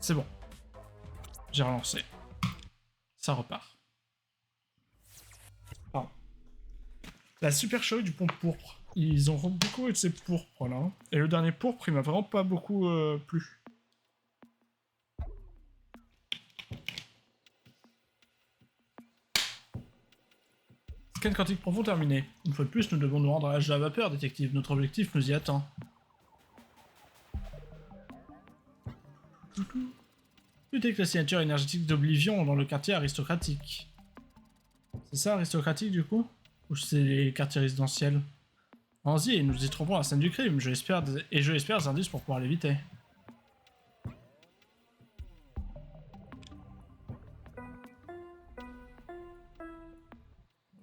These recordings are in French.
C'est bon. J'ai relancé. Ça repart. Pardon. La supercherie du pont pourpre. Ils ont beaucoup de ces pourpres là. Et le dernier pourpre, il m'a vraiment pas beaucoup plu. Scan quantique profond terminé. Une fois de plus, nous devons nous rendre à l'âge de la vapeur, détective. Notre objectif nous y attend. Lutter avec la signature énergétique d'Oblivion dans le quartier aristocratique. C'est ça, aristocratique, du coup? Ou c'est les quartiers résidentiels? Allons-y, et nous y trouvons la scène du crime. Je l'espère des indices pour pouvoir l'éviter.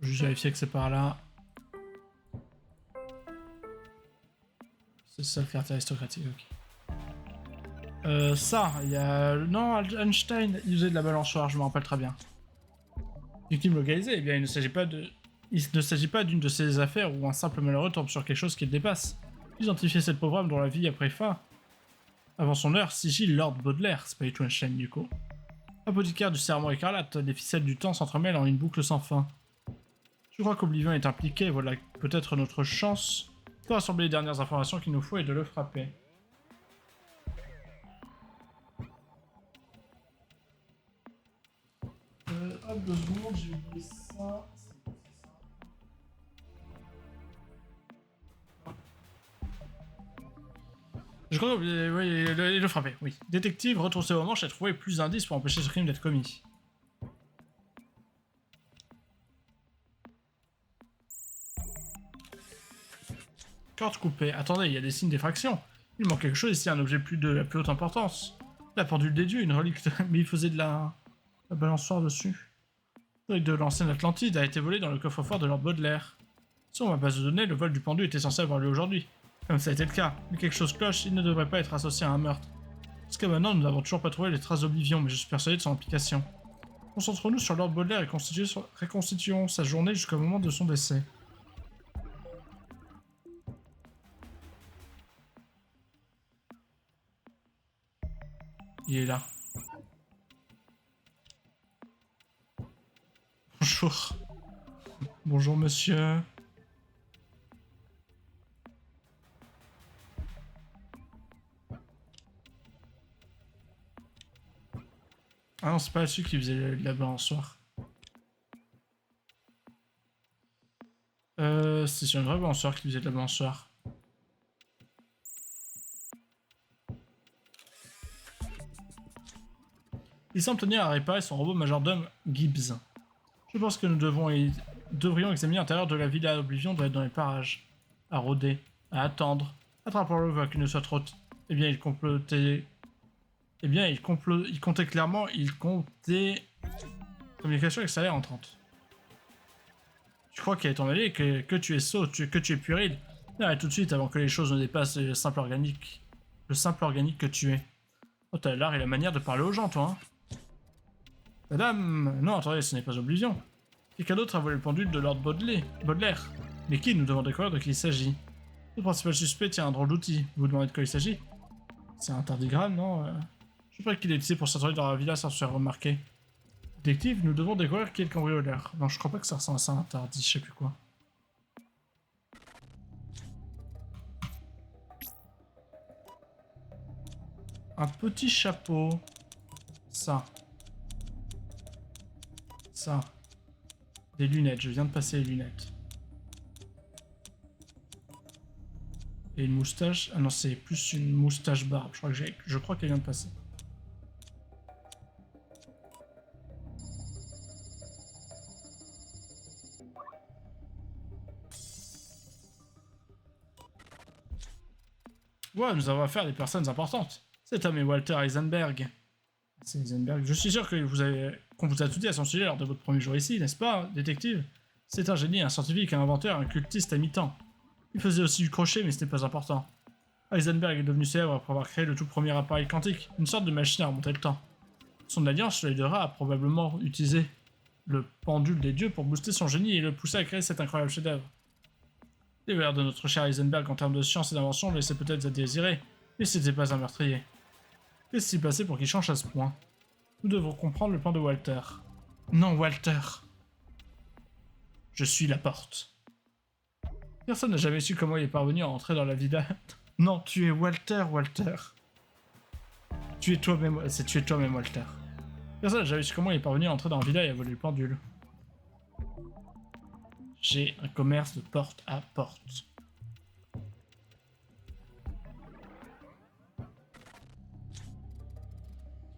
Juste vérifier que c'est par là. C'est ça le quartier aristocratique, ok. Ça, il y a... Non, Einstein, il faisait de la balançoire, je me rappelle très bien. Victime localisée, eh bien il ne s'agit pas d'une de ces affaires où un simple malheureux tombe sur quelque chose qui le dépasse. Identifier cette pauvre âme dont la vie a pris fin. Avant son heure, sigile Lord Baudelaire, c'est pas du tout Einstein du coup. Apothicaire du serment écarlate, les ficelles du temps s'entremêlent en une boucle sans fin. Je crois qu'Oblivion est impliqué, voilà peut-être notre chance de rassembler les dernières informations qu'il nous faut et de le frapper. Hop, 2 secondes, j'ai oublié ça. Je crois oui, le frapper, oui. Détective, retroussez vos manches et trouvez plus d'indices pour empêcher ce crime d'être commis. Corde coupée. Attendez, il y a des signes d'effraction. Il manque quelque chose ici, un objet de la plus haute importance. La pendule des dieux, une relique de... Mais il faisait de la balançoire dessus. La relique de l'ancienne Atlantide a été volée dans le coffre-fort de Lord Baudelaire. Sur ma base de données, le vol du pendu était censé avoir lieu aujourd'hui. Comme ça a été le cas, mais quelque chose cloche, il ne devrait pas être associé à un meurtre. Jusqu'à maintenant, nous n'avons toujours pas trouvé les traces d'Oblivion, mais je suis persuadé de son implication. Concentrons-nous sur Lord Baudelaire et reconstituons sa journée jusqu'au moment de son décès. Il est là. Bonjour. Bonjour monsieur. Ah non, c'est pas là-dessus qui faisait la balançoire. C'est sur une vraie balançoire qui faisait de la balançoire. Il semble tenir à réparer son robot majordome Gibbs. Je pense que nous devrions examiner l'intérieur de la villa d'Oblivion doit être dans les parages. À rôder, à attendre. Attrapons-le avant qu'il ne soit trop... Eh bien, il complotait... Eh bien, il comptait clairement, il comptait... Communication extérieure entrante. Tu crois qu'elle est emmêlée, que tu es sot, que tu es puéril. Arrête tout de suite avant que les choses ne dépassent le simple organique que tu es. Oh, t'as l'art et la manière de parler aux gens, toi, hein. Madame... Non, attendez, ce n'est pas Oblivion. Quelqu'un d'autre a volé le pendule de Lord Baudelaire. Mais qui? Nous devons découvrir de qui il s'agit. Le principal suspect tient un drôle d'outil. Vous vous demandez de quoi il s'agit? C'est un tardigrade, non? Je crois qu'il est utilisé pour s'introduire dans la villa sans se faire remarquer. Détective, nous devons découvrir qui est le cambrioleur. Non, je crois pas que ça ressemble à ça, un tardi, je sais plus quoi. Un petit chapeau. Ça. Ça. Des lunettes, je viens de passer les lunettes. Et une moustache. Ah non, c'est plus une moustache barbe. Je crois qu'elle vient de passer. Ouais, nous avons affaire à des personnes importantes. Cet homme est Walter Heisenberg. C'est Heisenberg. Je suis sûr qu'on vous a tout dit à son sujet lors de votre premier jour ici, n'est-ce pas, détective? C'est un génie, un scientifique, un inventeur, un cultiste à mi-temps. Il faisait aussi du crochet, mais ce n'est pas important. Heisenberg est devenu célèbre après avoir créé le tout premier appareil quantique, une sorte de machine à remonter le temps. Son alliance l'aidera à probablement utiliser le pendule des dieux pour booster son génie et le pousser à créer cet incroyable chef-d'œuvre. Les valeurs de notre cher Heisenberg en termes de science et d'invention laissaient peut-être à désirer, mais c'était pas un meurtrier. Qu'est-ce qui s'est passé pour qu'il change à ce point? Nous devons comprendre le plan de Walter. Non, Walter. Je suis la porte. Personne n'a jamais su comment il est parvenu à entrer dans la villa. Non, tu es Walter, Walter. Tu es toi-même, Walter. Personne n'a jamais su comment il est parvenu à entrer dans la villa et à voler le pendule. J'ai un commerce de porte à porte.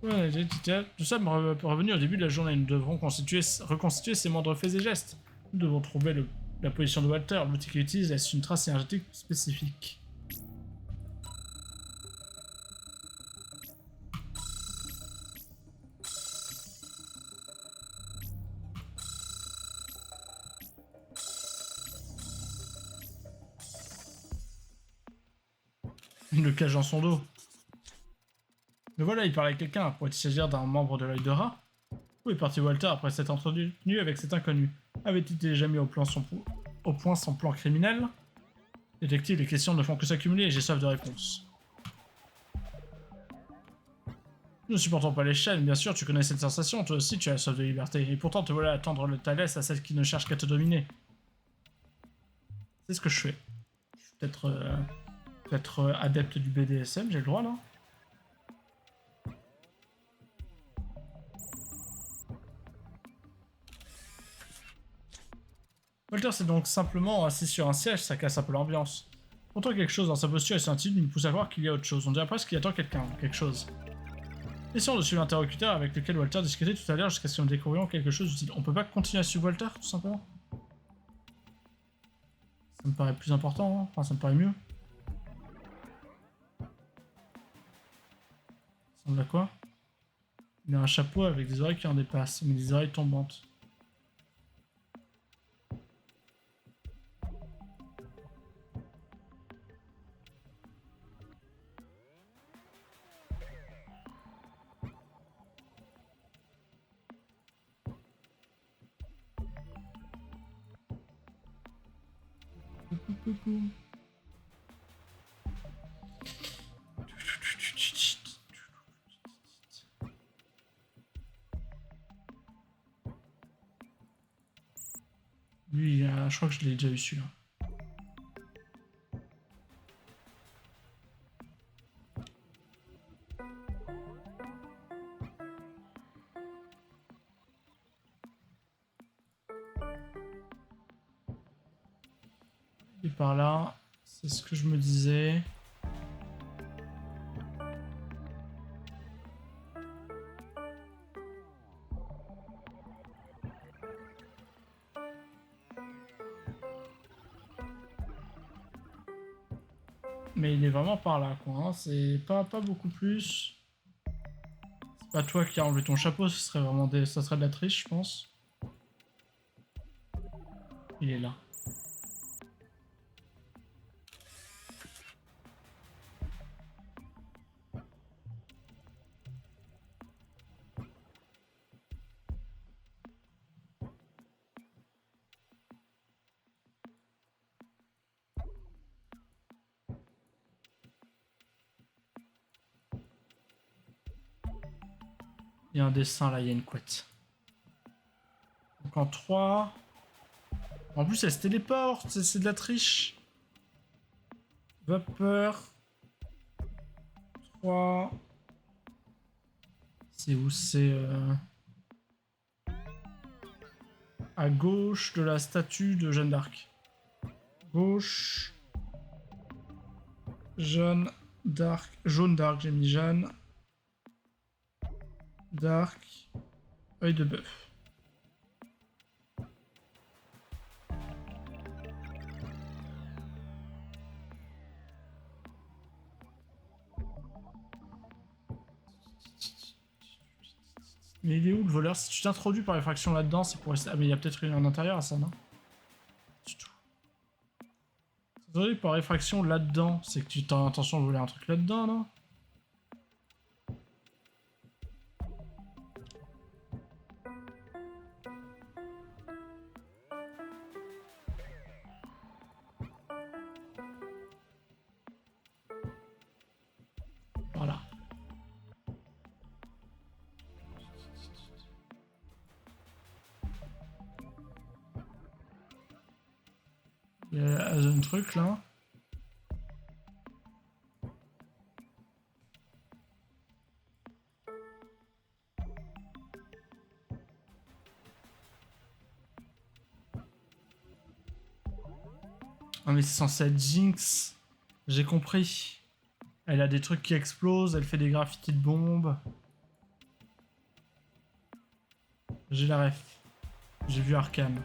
Ouais, tout ça m'est revenu au début de la journée. Nous devrons reconstituer ses moindres faits et gestes. Nous devons trouver la position de Walter. L'outil qu'il utilise laisse une trace énergétique spécifique. Il le cache dans son dos. Mais voilà, il parle avec quelqu'un. Pourrait-il s'agir d'un membre de l'œil de rat? Où est parti Walter après s'être entretenu avec cet inconnu? Avait-il déjà mis au point son plan criminel? Détective, les questions ne font que s'accumuler et j'ai soif de réponses. Nous ne supportons pas les chaînes, bien sûr, tu connais cette sensation, toi aussi tu as soif de liberté. Et pourtant te voilà à tendre le thalès à celle qui ne cherche qu'à te dominer. C'est ce que je fais. Je suis peut-être adepte du BDSM, j'ai le droit là? Walter s'est donc simplement assis sur un siège, ça casse un peu l'ambiance. Pourtant quelque chose dans sa posture et son attitude nous pousse à croire qu'il y a autre chose. On dirait presque qu'il attend quelqu'un, quelque chose. Essayons de suivre l'interlocuteur avec lequel Walter discutait tout à l'heure jusqu'à ce que nous découvrions quelque chose d'utile. On peut pas continuer à suivre Walter, tout simplement? Ça me paraît plus important, hein. Enfin ça me paraît mieux. Ça ressemble à quoi? Il a un chapeau avec des oreilles qui en dépassent, mais des oreilles tombantes. Coucou. Lui, je crois que je l'ai déjà eu celui-là. Et par là, c'est ce que je me disais. Mais il est vraiment par là, quoi. Hein. C'est pas beaucoup plus. C'est pas toi qui as enlevé ton chapeau, ce serait vraiment ça serait de la triche, je pense. Il est là. Il y a un dessin là, il y a une couette. Donc en 3. En plus, elle se téléporte, c'est de la triche. Vapeur. 3. C'est où? C'est à gauche de la statue de Jeanne d'Arc. Gauche. Jeanne d'Arc. Jaune d'Arc, j'ai mis Jeanne d'Arc. Œil de bœuf. Mais il est où le voleur? Si tu t'introduis par effraction là-dedans, c'est pour rester. Ah, mais il y a peut-être un intérieur à ça, non? Du tout. T'introduis par effraction là-dedans, c'est que tu as l'intention de voler un truc là-dedans, non? Voilà. Il y a un truc là. Ah mais c'est censé être Jinx. J'ai compris. Elle a des trucs qui explosent, elle fait des graffitis de bombes. J'ai la ref. J'ai vu Arkham.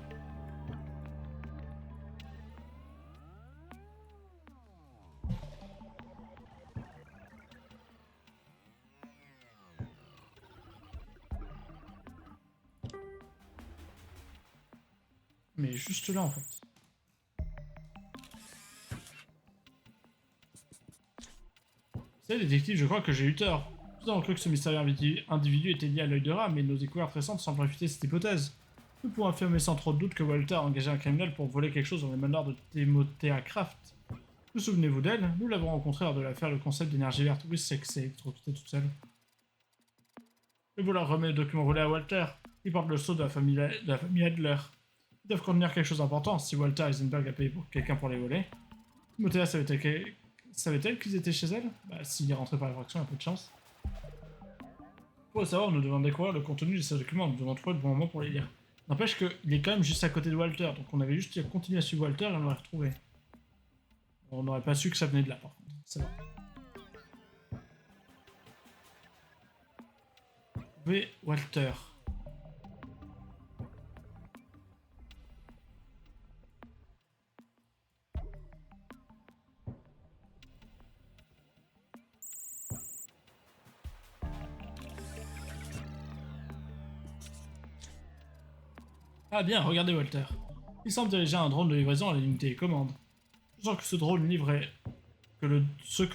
Mais juste là en fait. Vous savez, détective, je crois que j'ai eu tort. Nous avons cru que ce mystérieux individu était lié à l'œil de rat, mais nos découvertes récentes semblent réfuter cette hypothèse. Nous pouvons affirmer sans trop de doute que Walter a engagé un criminel pour voler quelque chose dans les manoirs de Timothea Craft. Vous souvenez-vous d'elle? Nous l'avons rencontrée lors de l'affaire le concept d'énergie verte. Oui, c'est que c'est électrocuté toute seule. Le voleur remet le document volé à Walter. Il porte le sceau de la famille Adler. Ils doivent contenir quelque chose d'important si Walter Heisenberg a payé pour quelqu'un pour les voler. Timothea savait-elle qu'ils étaient chez elle? Bah, s'il est rentré par effraction, il y a peu de chance. Pour le savoir, nous devons découvrir le contenu de ces documents, nous devons trouver le bon moment pour les lire. N'empêche qu'il est quand même juste à côté de Walter, donc on avait juste à continuer à suivre Walter et on l'aurait retrouvé. On n'aurait pas su que ça venait de là par contre, c'est vrai. Trouver Walter. Ah bien, regardez Walter. Il semble diriger un drone de livraison à la ligne télécommande. Je sens que ce que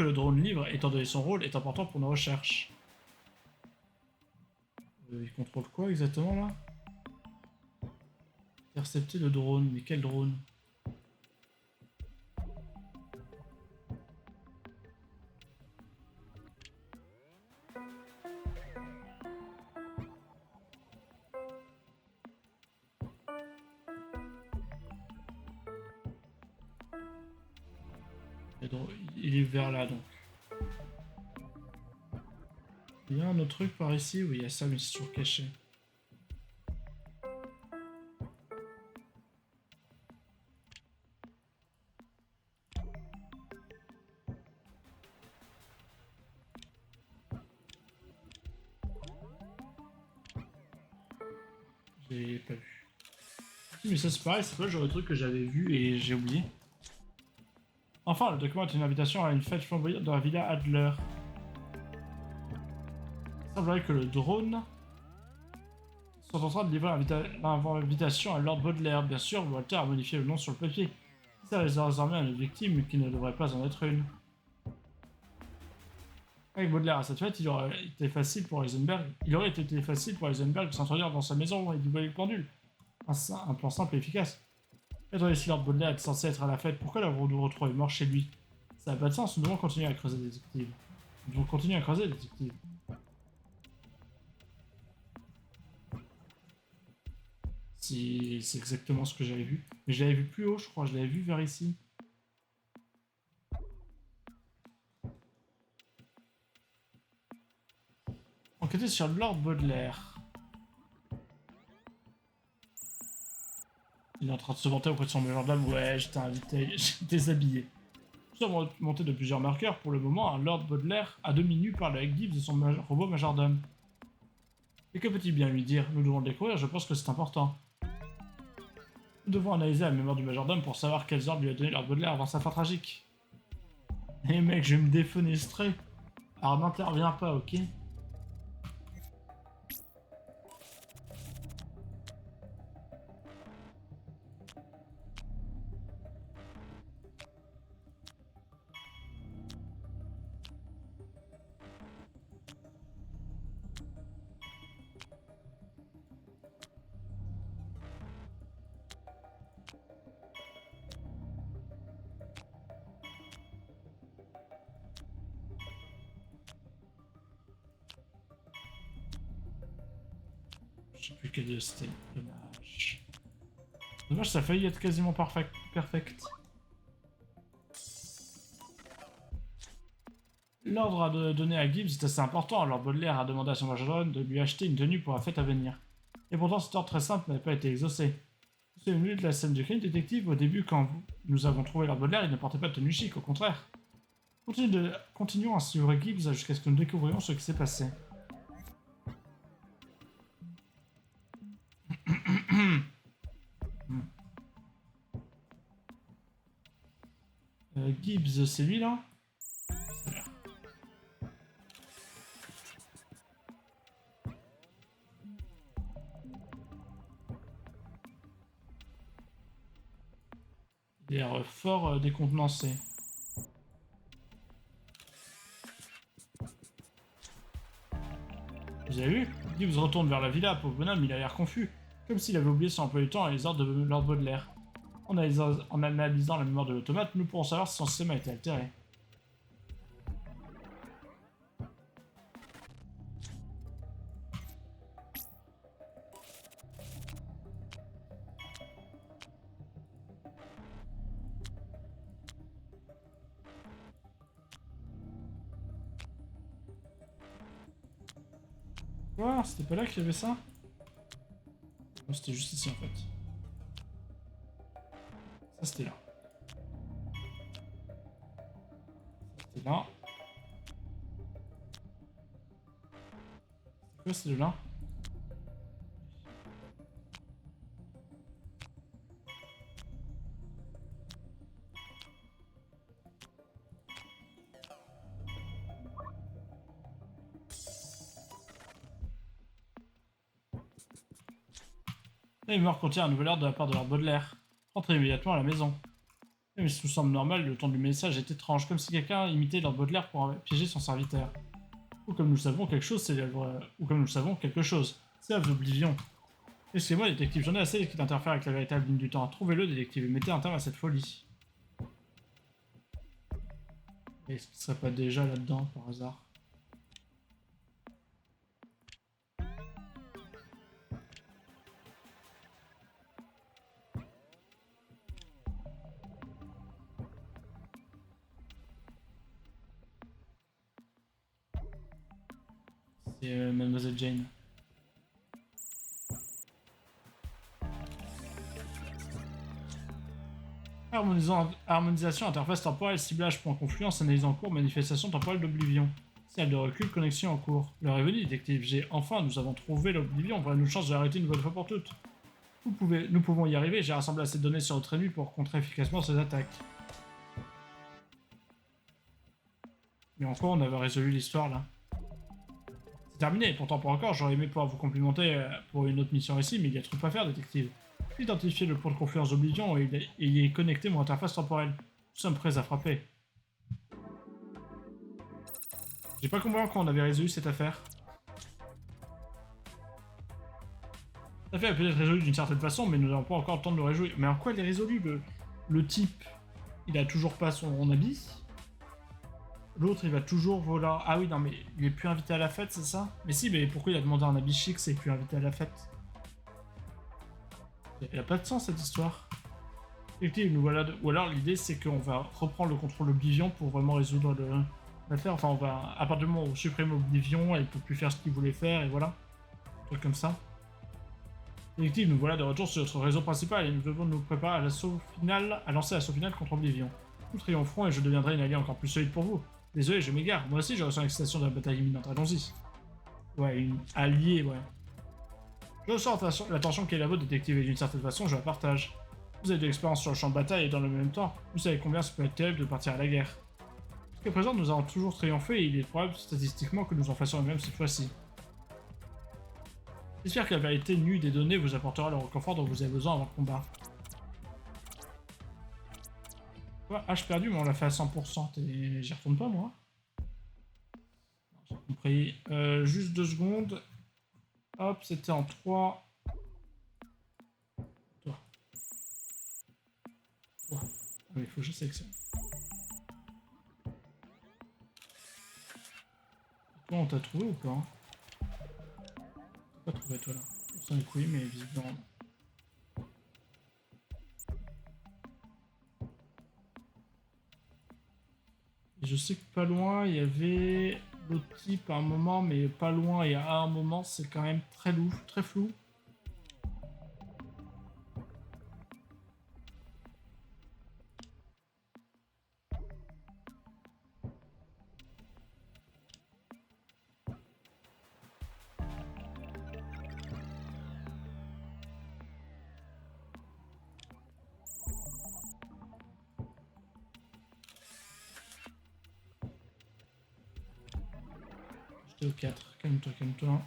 le drone livre, étant donné son rôle, est important pour nos recherches. Il contrôle quoi exactement là? Intercepter le drone, mais quel drone? Il est vers là donc. Il y a un autre truc par ici? Oui, il y a ça, mais c'est toujours caché. J'ai pas vu. Mais ça c'est pareil, c'est pas le genre de truc que j'avais vu et j'ai oublié. Enfin, le document est une invitation à une fête flamboyante dans la villa Adler. Il semblerait que le drone soit en train de livrer l'invitation à Lord Baudelaire. Bien sûr, Walter a modifié le nom sur le papier. Ça réserve désormais à une victime qui ne devrait pas en être une. Avec Baudelaire à cette fête, il aurait été facile pour Heisenberg de s'introduire dans sa maison et d'y voler le pendule. Un plan simple et efficace. Attendez, si Lord Baudelaire est censé être à la fête, pourquoi l'avons-nous retrouvé mort chez lui? Ça n'a pas de sens, nous devons continuer à creuser, détective. Nous devons continuer à creuser, détective. Si c'est exactement ce que j'avais vu. Mais je l'avais vu plus haut, je crois, je l'avais vu vers ici. Enquêter sur Lord Baudelaire. Il est en train de se vanter auprès de son majordome. Ouais, je t'ai invité, je t'ai déshabillé. Nous sommes montés de plusieurs marqueurs. Pour le moment, un Lord Baudelaire à demi nu parle avec Gibbs de son robot majordome. Et que peut-il bien lui dire? Nous devons le découvrir, je pense que c'est important. Nous devons analyser la mémoire du majordome pour savoir quels ordres lui a donné Lord Baudelaire avant sa fin tragique. Eh mec, je vais me défenestrer. Alors n'interviens pas, ok? Je sais plus quel c'était. Dommage. Dommage, ça a failli être quasiment perfect. L'ordre donné à Gibbs est assez important, alors Baudelaire a demandé à son majordome de lui acheter une tenue pour la fête à venir. Et pourtant, cet ordre très simple n'avait pas été exaucé. Vous avez vu de la scène du crime, détective, au début, quand nous avons trouvé Lord Baudelaire, il ne portait pas de tenue chic, au contraire. Continuons à suivre Gibbs jusqu'à ce que nous découvrions ce qui s'est passé. Gibbs, c'est lui là? Il a l'air fort décontenancé. Vous avez vu? Gibbs retourne vers la villa, pauvre bonhomme, il a l'air confus, comme s'il avait oublié son emploi du temps et les ordres de Lord Baudelaire. En analysant la mémoire de l'automate, nous pourrons savoir si son système a été altéré. Quoi? C'était pas là qu'il y avait ça? Non, c'était juste ici en fait. Ça c'était là. C'était là. C'est quoi c'est de là? La mémoire contient un nouvel ordre de la part de Lord Baudelaire. Entrez immédiatement à la maison. Mais si tout semble normal, le ton du message est étrange, comme si quelqu'un imitait Lord Baudelaire pour piéger son serviteur. Ou comme nous savons quelque chose, c'est ou comme nous savons quelque chose. C'est l'œuvre d'Oblivion. Excusez-moi, détective, j'en ai assez qu'il interfère avec la véritable ligne du temps. Trouvez-le, détective, et mettez un terme à cette folie. Est-ce qu'il serait pas déjà là-dedans, par hasard? C'est Mademoiselle Jane. Harmonisation, interface temporelle, ciblage, point confluence, analyse en cours, manifestation temporelle d'Oblivion. Signal de recul, connexion en cours. L'heure est venue, détective. Nous avons trouvé l'Oblivion. Voilà une chance de l'arrêter une bonne fois pour toutes. Nous pouvons y arriver. J'ai rassemblé assez de données sur notre ennemi pour contrer efficacement ces attaques. Mais encore, on avait résolu l'histoire là. C'est terminé, pourtant pas encore. J'aurais aimé pouvoir vous complimenter pour une autre mission ici, mais il y a trop à faire, détective. Identifier le point de confluence d'Oblivion et y est connecté mon interface temporelle. Nous sommes prêts à frapper. J'ai pas compris quand on avait résolu cette affaire. L'affaire est peut-être résolue d'une certaine façon, mais nous n'avons pas encore le temps de le réjouir. Mais en quoi elle est résolue? Le type, il a toujours pas son habit. L'autre, il va toujours voler. Ah oui, non, mais il est plus invité à la fête, c'est ça? Mais si, mais pourquoi il a demandé un habit chic, c'est plus invité à la fête? Il a pas de sens cette histoire. Effectivement, nous voilà ou alors l'idée c'est qu'on va reprendre le contrôle Oblivion pour vraiment résoudre l'affaire. Enfin, on va, à partir du moment où on supprime Oblivion, elle peut plus faire ce qu'il voulait faire, et voilà. Un truc comme ça. Effectivement, nous voilà de retour sur notre réseau principal et nous devons nous préparer à l'assaut final, à lancer l'assaut final contre Oblivion. Nous triompherons et je deviendrai une alliée encore plus solide pour vous. Désolé, je m'égare. Moi aussi, j'ai reçu l'excitation de la bataille imminente. Allons-y. Ouais, une alliée, ouais. Je ressens la tension qui est la vôtre, détective, et d'une certaine façon, je la partage. Vous avez de l'expérience sur le champ de bataille et dans le même temps, vous savez combien ça peut être terrible de partir à la guerre. Jusqu'à présent, nous avons toujours triomphé et il est probable statistiquement que nous en fassions le même cette fois-ci. J'espère que la vérité nue des données vous apportera le réconfort dont vous avez besoin avant le combat. Quoi? H perdu, mais on l'a fait à 100%. Et j'y retourne pas, moi. J'ai compris. Juste 2 secondes. Hop, c'était en 3. Toi. Toi. Ah oui, il faut que je sélectionne. Toi, on t'a trouvé ou pas? Pas trouvé, toi, là. Sans les couilles, mais visiblement. je sais que pas loin, il y avait l'autre type à un moment, mais pas loin et à un moment, c'est quand même très flou. J'étais au 4, calme-toi, calme-toi.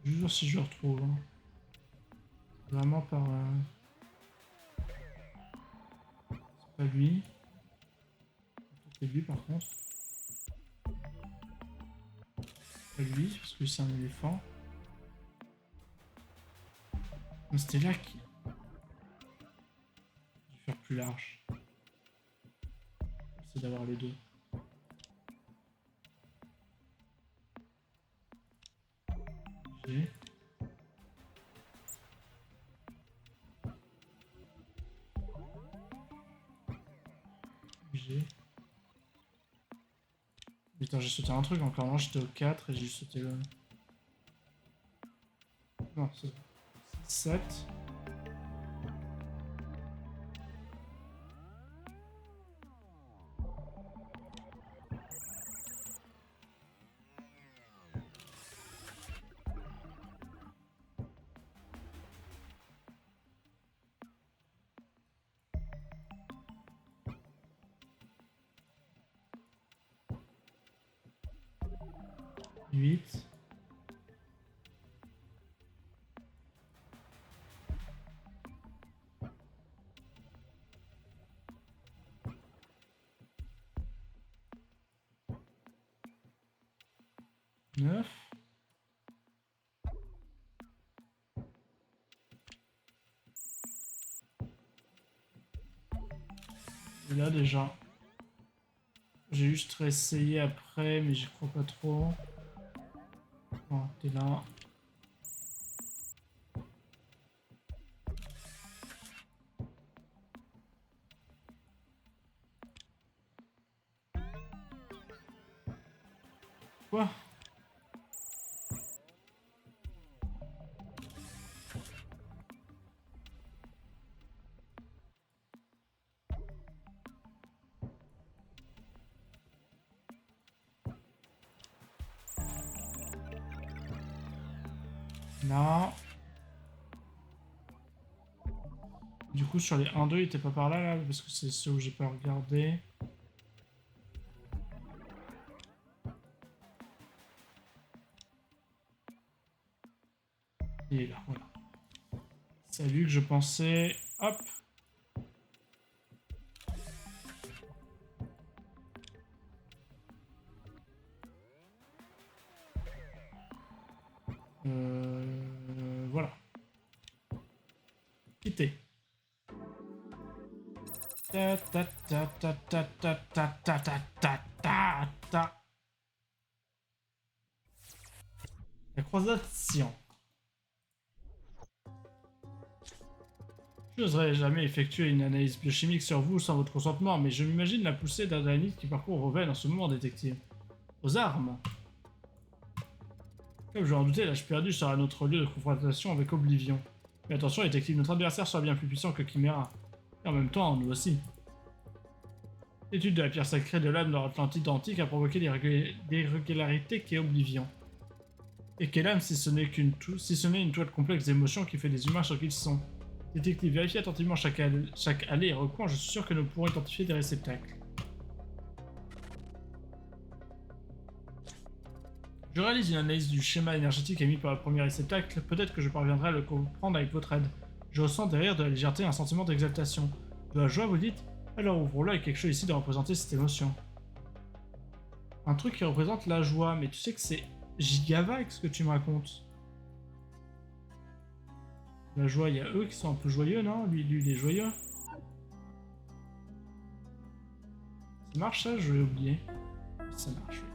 Je jure si je le retrouve. Hein. Vraiment par... C'est pas lui. C'est lui par contre. Pas lui, parce que c'est un éléphant. Mais c'était là qui... Je vais faire plus large. C'est d'avoir les deux. J'ai... Putain, j'ai sauté un truc encore. Non, j'étais au 4 et j'ai sauté le... Non, c'est 7. Huit. Neuf. Et là déjà, j'ai juste réessayé après, mais j'y crois pas trop. Bon, t'es là. Quoi? Là. Du coup, sur les 1-2, il était pas par là, là, parce que c'est ceux où j'ai pas regardé. Il est là, voilà. C'est à lui que je pensais. Hop. Voilà. Quitter. Ta ta ta ta ta ta ta ta ta ta ta ta. La croisade Sion. Je n'oserais jamais effectuer une analyse biochimique sur vous sans votre consentement, mais je m'imagine la poussée d'adrénaline qui parcourt vos veines en ce moment, détective. Aux armes. Comme je l'en doutais, l'âge perdu sera notre lieu de confrontation avec Oblivion. Mais attention, détective, notre adversaire sera bien plus puissant que Chimera. Et en même temps, nous aussi. L'étude de la pierre sacrée de l'âme de l'Atlantide antique a provoqué des irrégularités qu'est Oblivion. Et quelle âme si ce n'est une toile complexe d'émotions qui fait des humains ce qu'ils sont. Détective, vérifiez attentivement chaque allée et recoin, je suis sûr que nous pourrons identifier des réceptacles. Je réalise une analyse du schéma énergétique émis par le premier réceptacle, peut-être que je parviendrai à le comprendre avec votre aide. Je ressens derrière de la légèreté et un sentiment d'exaltation. De la joie, vous dites? Alors ouvrons-le avec quelque chose ici de représenter cette émotion. Un truc qui représente la joie, mais tu sais que c'est gigavague ce que tu me racontes. La joie, il y a eux qui sont un peu joyeux, non? Lui, il est joyeux. Ça marche ça? Je vais oublier. Ça marche, oui.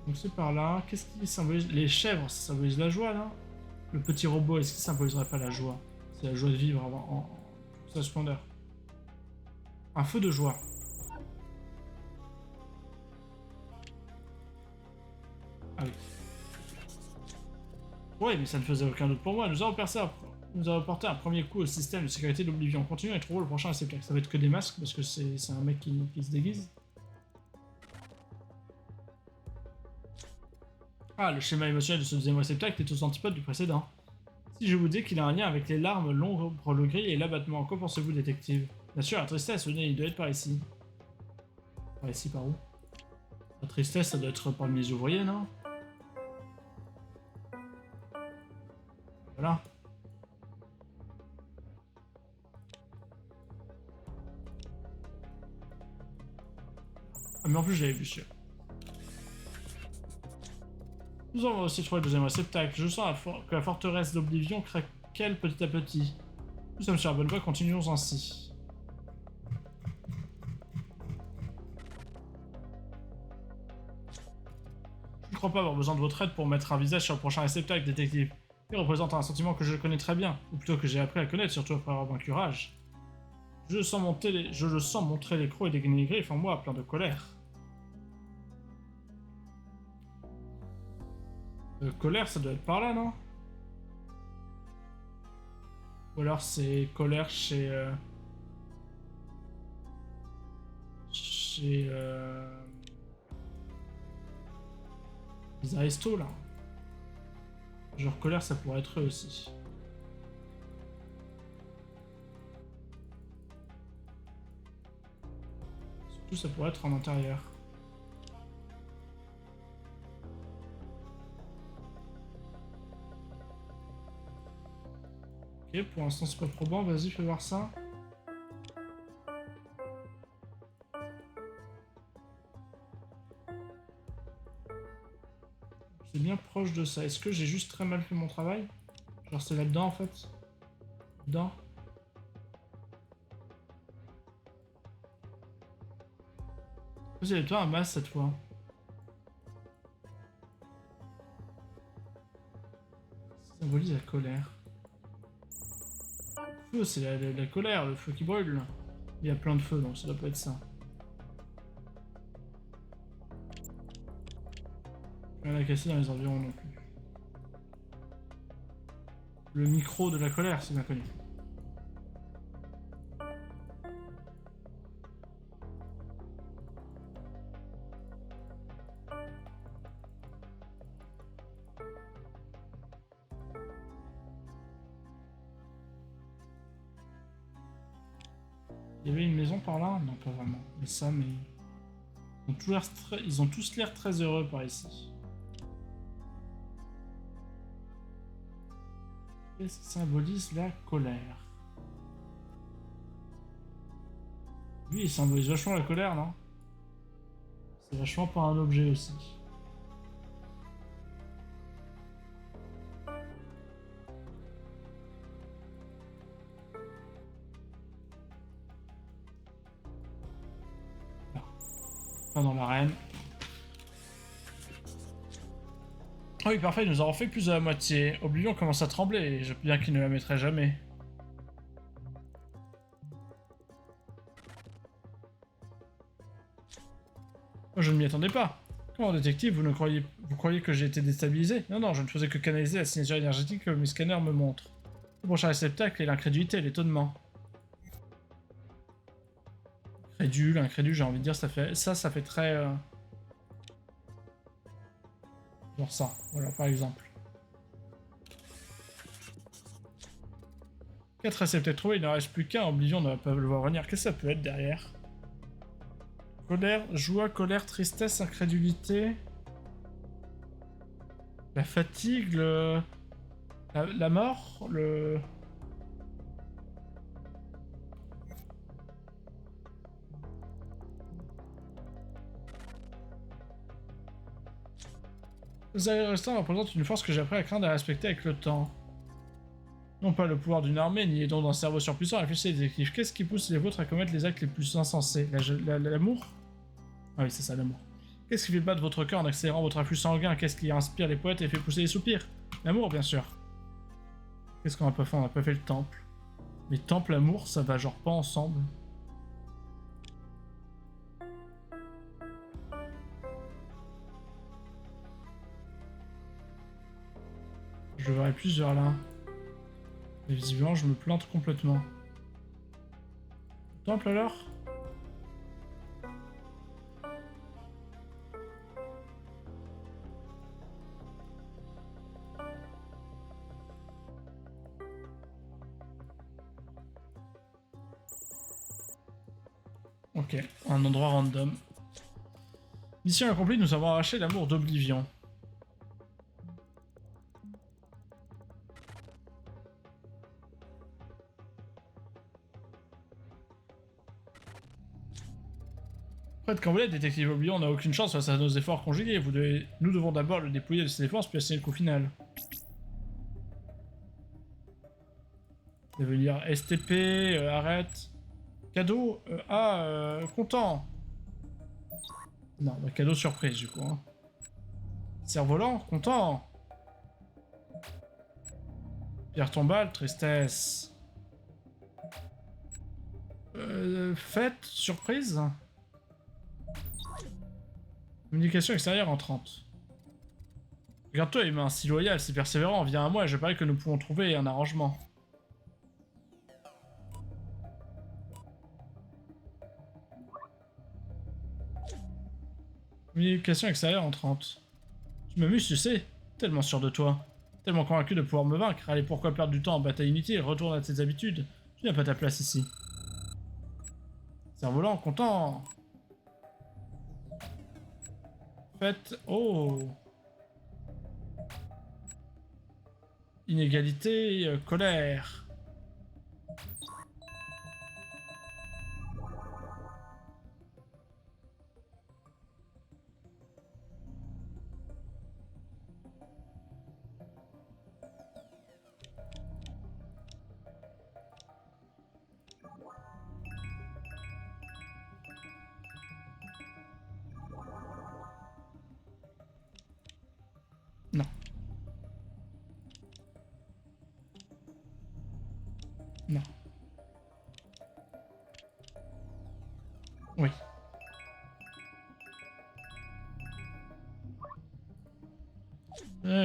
Donc c'est par là. Qu'est-ce qui symbolise? Les chèvres, ça symbolise la joie, là. Le petit robot, est-ce qu'il symboliserait pas la joie? C'est la joie de vivre en toute sa splendeur. Un feu de joie. Ah oui. Oui, mais ça ne faisait aucun doute pour moi. Nous avons porté un premier coup au système de sécurité de l'Oblivion. Continuons et trouvons le prochain réceptacle. Ça va être que des masques, parce que c'est un mec qui se déguise. Ah, le schéma émotionnel de ce deuxième réceptacle est aux antipodes du précédent. Si je vous dis qu'il a un lien avec les larmes, l'ombre, le gris et l'abattement, qu'en pensez-vous, détective? Bien sûr, la tristesse, venez, il doit être par ici. Par ici, par où? La tristesse, ça doit être parmi les ouvriers, non? Voilà. Ah, mais en plus, je l'avais vu, celui-là. Nous avons aussi trouvé le deuxième réceptacle. Je sens que la forteresse d'Oblivion craquelle petit à petit. Nous sommes sur la bonne voie, continuons ainsi. Je ne crois pas avoir besoin de votre aide pour mettre un visage sur le prochain réceptacle, détective. Il représente un sentiment que je connais très bien, ou plutôt que j'ai appris à connaître, surtout après avoir vaincu Rage. Je le sens montrer les crocs et dégainer les griffes en moi, plein de colère. Colère, ça doit être par là, non? Ou alors c'est colère chez... les aristos, là. Genre colère, ça pourrait être eux aussi. Surtout, ça pourrait être en intérieur. Ok, pour l'instant c'est pas probant, vas-y fais voir ça. C'est bien proche de ça. Est-ce que j'ai juste très mal fait mon travail? Genre c'est là-dedans en fait? Dedans? Vous avez toi un masque cette fois. Ça symbolise la colère. Le feu, c'est la colère, le feu qui brûle. Il y a plein de feux, donc ça doit pas être ça. Rien à casser dans les environs non plus. Le micro de la colère, c'est bien connu. Il y avait une maison par là? Non, pas vraiment. Mais ça, mais... Ils ont tous l'air très heureux par ici. Qu'est-ce qui symbolise la colère? Lui, il symbolise vachement la colère, non? C'est vachement pas un objet aussi. Pas dans l'arène. Ah oui, parfait, nous avons fait plus de la moitié. Oblivion commence à trembler, et je peux bien qu'il ne la mettrait jamais. Moi, je ne m'y attendais pas. Comment, détective, vous croyez que j'ai été déstabilisé? Non, non, je ne faisais que canaliser la signature énergétique que mes scanners me montrent. Le prochain réceptacle est l'incrédulité, l'étonnement. Incrédule, j'ai envie de dire, ça fait très... Genre ça, voilà, par exemple. 4 réceptacles trouvés, il n'en reste plus qu'un, Oblivion ne va pas le voir venir. Qu'est-ce que ça peut être derrière? Colère, joie, colère, tristesse, incrédulité... La fatigue, la mort, le... Les alliés restants représentent une force que j'ai appris à craindre et à respecter avec le temps. Non pas le pouvoir d'une armée, ni les dons d'un cerveau surpuissant, réfléchissez détective. Qu'est-ce qui pousse les vôtres à commettre les actes les plus insensés? L'amour? Ah oui, c'est ça, l'amour. Qu'est-ce qui fait battre votre cœur en accélérant votre afflux sanguin? Qu'est-ce qui inspire les poètes et fait pousser les soupirs? L'amour, bien sûr. Qu'est-ce qu'on a pas fait? On a pas fait le temple. Mais temple, amour, ça va genre pas ensemble. Je verrai plus vers là. Et visiblement, je me plante complètement. Temple alors? Ok, un endroit random. Mission accomplie, nous avons arraché l'amour d'Oblivion. Faites quand vous l'êtes, détective Oblivion, on n'a aucune chance face à nos efforts conjugués. Nous devons d'abord le dépouiller de ses défenses, puis assigner le coup final. Devenir STP, arrête. Cadeau, content. Non, bah, cadeau surprise du coup. Hein. Cerf-volant, content. Pierre tombale, tristesse. Fête, surprise. Communication extérieure en 30. Regarde-toi, humain, si loyal, si persévérant, viens à moi et je parie que nous pouvons trouver un arrangement. Communication extérieure en 30. Tu m'amuses, tu sais, tellement sûr de toi. Tellement convaincu de pouvoir me vaincre. Allez, pourquoi perdre du temps en bataille inutile? Retourne à tes habitudes. Tu n'as pas ta place ici. Cerf-volant, content. Faites... Oh. Inégalité, colère. Non. Non. Oui.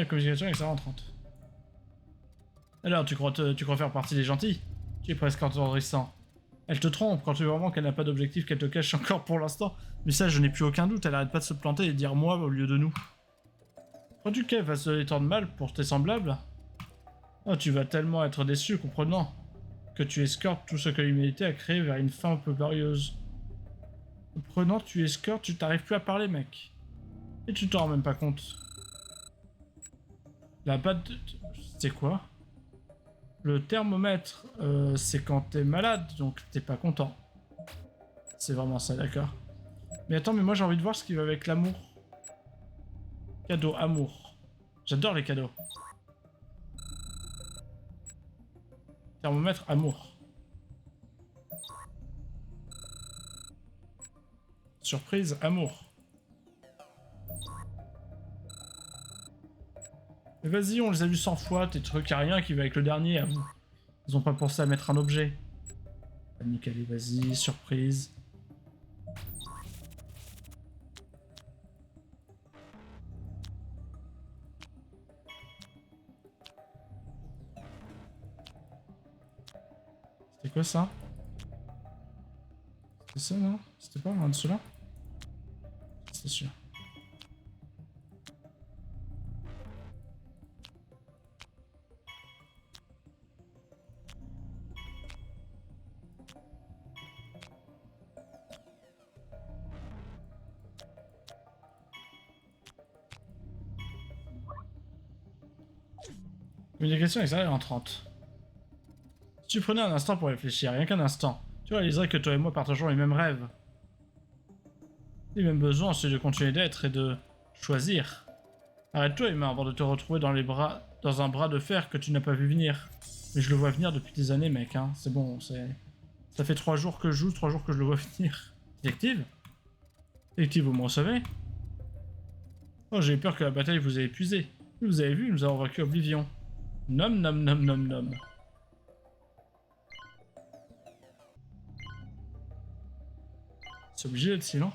Communication avec ça en 30. Alors, tu crois faire partie des gentils? Tu es presque entendrissant. Elle te trompe quand tu vois vraiment qu'elle n'a pas d'objectif, qu'elle te cache encore pour l'instant. Mais ça, je n'ai plus aucun doute, elle arrête pas de se planter et de dire moi au lieu de nous. Crois-tu qu'elle va se donner tant de mal pour tes semblables? Oh, tu vas tellement être déçu, comprenant que tu escortes tout ce que l'humanité a créé vers une fin un peu glorieuse. Comprenant, tu escortes, tu t'arrives plus à parler, mec. Et tu t'en rends même pas compte. La batte de... C'est quoi? Le thermomètre, c'est quand t'es malade, donc t'es pas content. C'est vraiment ça, d'accord. Mais attends, mais moi j'ai envie de voir ce qui va avec l'amour. Cadeau, amour. J'adore les cadeaux. Thermomètre, amour. Surprise, amour. Mais vas-y, on les a vus 100 fois, tes trucs, y'a rien qui va avec le dernier, à vous. Ils ont pas pensé à mettre un objet. Panique, allez, vas-y, surprise. C'était quoi ça? C'était ça, non? C'était pas un de ceux-là? C'est sûr. Communication extérieure en 30. Si tu prenais un instant pour réfléchir, rien qu'un instant, tu réaliserais que toi et moi partageons les mêmes rêves. Les mêmes besoins, celui de continuer d'être et de choisir. Arrête-toi, humain, avant de te retrouver dans un bras de fer que tu n'as pas vu venir. Mais je le vois venir depuis des années, mec, hein. C'est bon, ça fait 3 jours que je joue, 3 jours que je le vois venir. Détective? Détective, vous me recevez? Oh, j'ai eu peur que la bataille vous ait épuisé. Vous avez vu, nous avons vaincu Oblivion. Nom nom nom nom nom. C'est obligé d'être silent.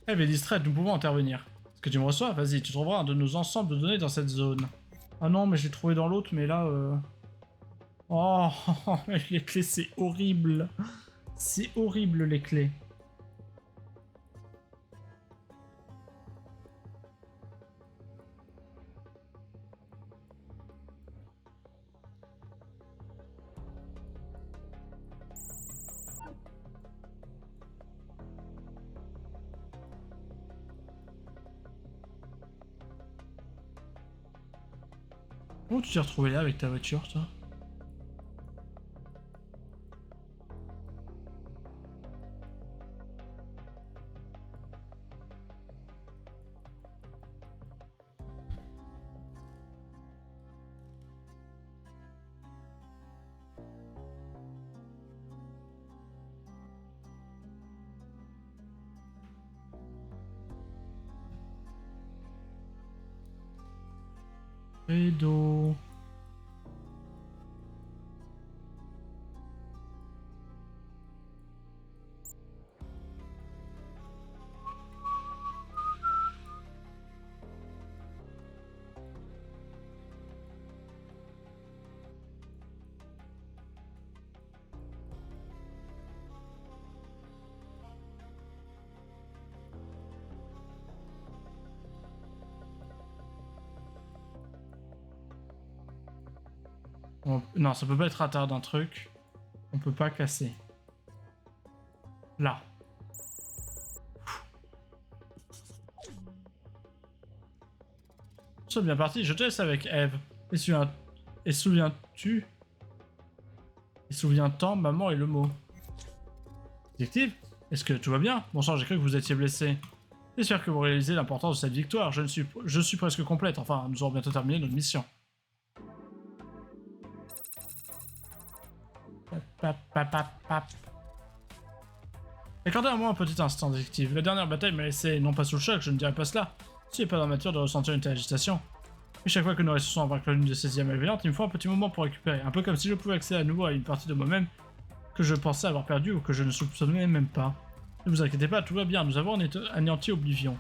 Elle est distraite, nous pouvons intervenir. Est-ce que tu me reçois? Vas-y, tu trouveras un de nos ensembles de données dans cette zone. Ah non, mais j'ai trouvé dans l'autre, mais là... Oh, les clés, c'est horrible. C'est horrible, les clés. Comment tu t'es retrouvé là avec ta voiture, toi? Pédo. Non, ça peut pas être à l'intérieur d'un truc. On peut pas casser. Là. C'est bien parti, je te laisse avec Eve. Et souviens-tu? Et souviens-t'en, maman et le mot. Détective? Est-ce que tout va bien? Bon sang, j'ai cru que vous étiez blessé. J'espère que vous réalisez l'importance de cette victoire. Je suis presque complète. Enfin, nous aurons bientôt terminé notre mission. Accordez-moi un petit instant, détective. La dernière bataille m'a laissé non pas sous le choc, je ne dirais pas cela. Ce n'est pas dans ma nature de ressentir une telle agitation. Mais chaque fois que nous réussissons à vaincre l'une de ces IAM malveillantes, il me faut un petit moment pour récupérer. Un peu comme si je pouvais accéder à nouveau à une partie de moi-même que je pensais avoir perdue ou que je ne soupçonnais même pas. Ne vous inquiétez pas, tout va bien, nous avons anéanti Oblivion.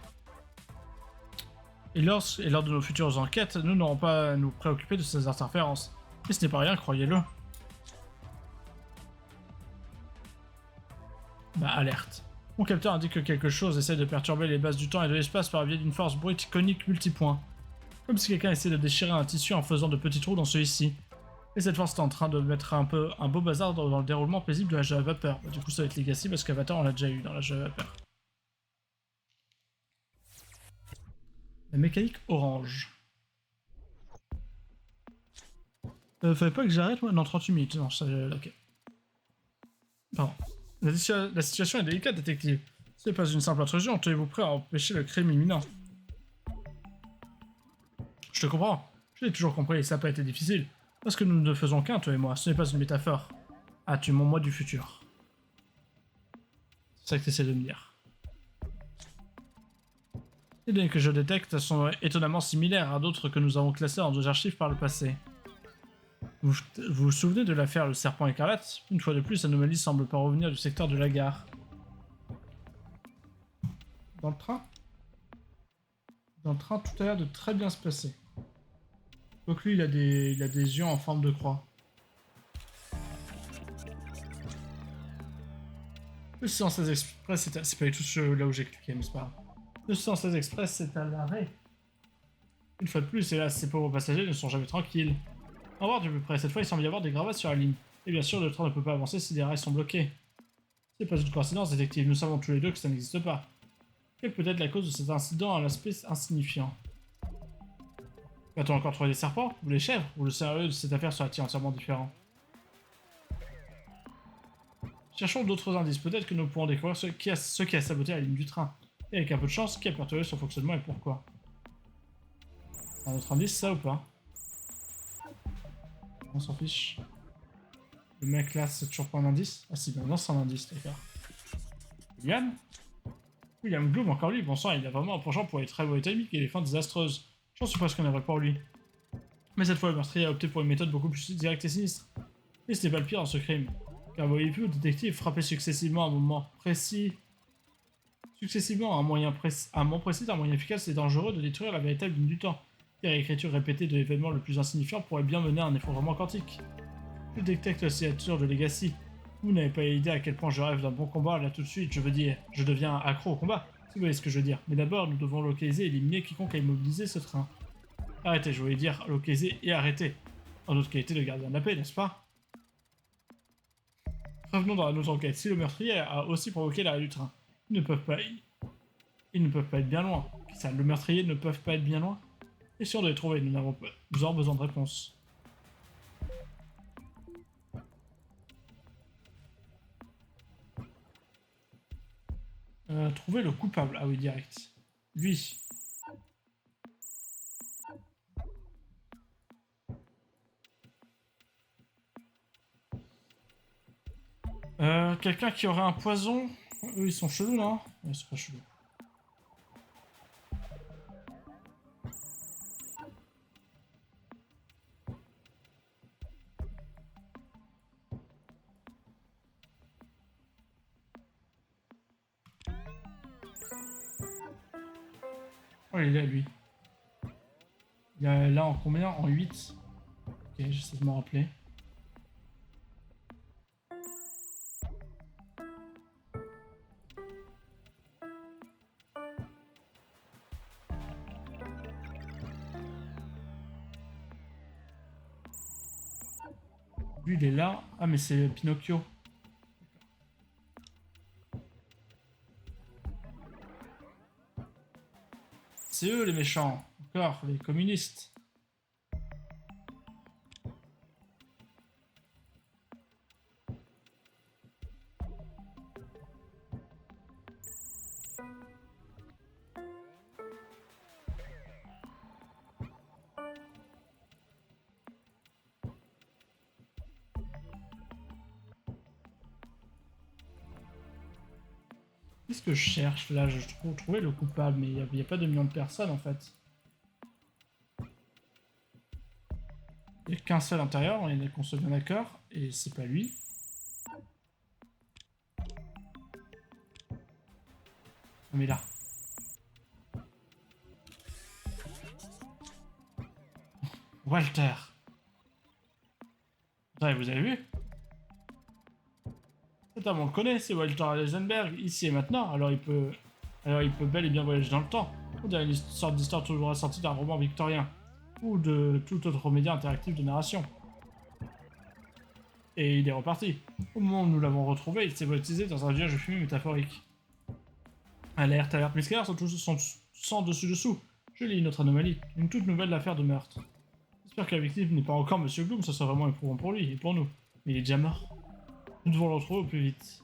Et lors de nos futures enquêtes, nous n'aurons pas à nous préoccuper de ces interférences. Mais ce n'est pas rien, croyez-le. Bah, alerte. Mon capteur indique que quelque chose essaie de perturber les bases du temps et de l'espace par le biais d'une force brute conique multipoint. Comme si quelqu'un essaie de déchirer un tissu en faisant de petits trous dans celui-ci. Et cette force est en train de mettre un beau bazar dans le déroulement paisible de la Java Vapeur. Bah, du coup, ça va être Legacy parce qu'Avatar, on l'a déjà eu dans la Java Vapeur. La mécanique orange. Fallait pas que j'arrête, moi? Non, 38 minutes. Non, ça... ok. Pardon. La situation est délicate, détective. Ce n'est pas une simple intrusion, tenez-vous prêt à empêcher le crime imminent. Je te comprends. Je l'ai toujours compris, ça n'a pas été difficile. Parce que nous ne faisons qu'un, toi et moi, ce n'est pas une métaphore. Ah, tu es mon moi du futur. C'est ça que tu essaies de me dire. Les données que je détecte sont étonnamment similaires à d'autres que nous avons classées dans nos archives par le passé. Vous vous souvenez de l'affaire Le Serpent Écarlate? Une fois de plus, l'anomalie semble pas revenir du secteur de la gare. Dans le train? Dans le train, tout a l'air de très bien se passer. Donc lui, il a des yeux en forme de croix. Le 616 Express, c'est pas du tout là où j'ai cliqué, mais c'est pas grave. Le 616 Express, c'est à l'arrêt. Une fois de plus, et là, ces pauvres passagers ne sont jamais tranquilles. Au revoir du plus près, cette fois il semble y avoir des gravats sur la ligne. Et bien sûr, le train ne peut pas avancer si les rails sont bloqués. C'est pas une coïncidence, détective, nous savons tous les deux que ça n'existe pas. Quelle peut être la cause de cet incident à l'aspect insignifiant? Va-t-on encore trouver des serpents? Ou les chèvres? Ou le sérieux de cette affaire sera-t-il entièrement différent? Cherchons d'autres indices, peut-être que nous pourrons découvrir ce qui a saboté la ligne du train. Et avec un peu de chance, qui a perturbé son fonctionnement et pourquoi. Un autre indice, ça ou pas? On s'en fiche. Le mec là, c'est toujours pas un indice. Ah si, maintenant c'est un indice, d'accord. William William Gloom, encore lui, bon sang, il a vraiment un penchant pour les travaux économiques et les fins désastreuses. J'en suis presque navré pour lui. Mais cette fois, le meurtrier a opté pour une méthode beaucoup plus directe et sinistre. Et ce n'est pas le pire dans ce crime. Car voyez-vous, le détective frappait successivement à un moment précis. Successivement à un moment précis d'un moyen efficace et dangereux de détruire la véritable ligne du temps. Car l'écriture répétée de l'événement le plus insignifiant pourrait bien mener à un effondrement quantique. Je détecte la signature de Legacy. Vous n'avez pas idée à quel point je rêve d'un bon combat là tout de suite, je veux dire, je deviens accro au combat, si vous voyez ce que je veux dire. Mais d'abord, nous devons localiser et éliminer quiconque a immobilisé ce train. Arrêtez, je voulais dire localiser et arrêter. En notre qualité de gardien de la paix, n'est-ce pas? Revenons dans notre enquête. Si le meurtrier a aussi provoqué l'arrêt du train, ils ne peuvent pas être bien loin. Ça, le meurtrier ne peuvent pas être bien loin. Et sûr de les trouver, nous avons besoin de réponses. Trouver le coupable. Ah oui, direct. Lui. Quelqu'un qui aurait un poison. Eux, ils sont chelous, non? Ouais, c'est pas chelou. Oh, il est là, lui. Il est là en combien? En 8. Ok, j'essaie de me rappeler. Lui, il est là. Ah, mais c'est Pinocchio. C'est eux, les méchants. Encore, les communistes. Qu'est-ce que je cherche là? Je trouvais le coupable, mais il n'y a pas de millions de personnes en fait. Il n'y a qu'un seul intérieur, on est qu'on soit bien d'accord, et c'est pas lui. Mais là. Walter. Attendez, vous avez vu? Cet homme, on le connaît, c'est Walter Heisenberg, ici et maintenant, alors il peut bel et bien voyager dans le temps. On dirait une sorte d'histoire toujours assortie d'un roman victorien, ou de tout autre média interactif de narration. Et il est reparti. Au moment où nous l'avons retrouvé, il s'est baptisé dans un vieux jeu fumé métaphorique. Alerte, mes scanners sont tous sans dessus-dessous. Je lis une autre anomalie, une toute nouvelle affaire de meurtre. J'espère que la victime n'est pas encore Monsieur Gloom, ça serait vraiment éprouvant pour lui et pour nous. Mais il est déjà mort. Nous devons le retrouver au plus vite.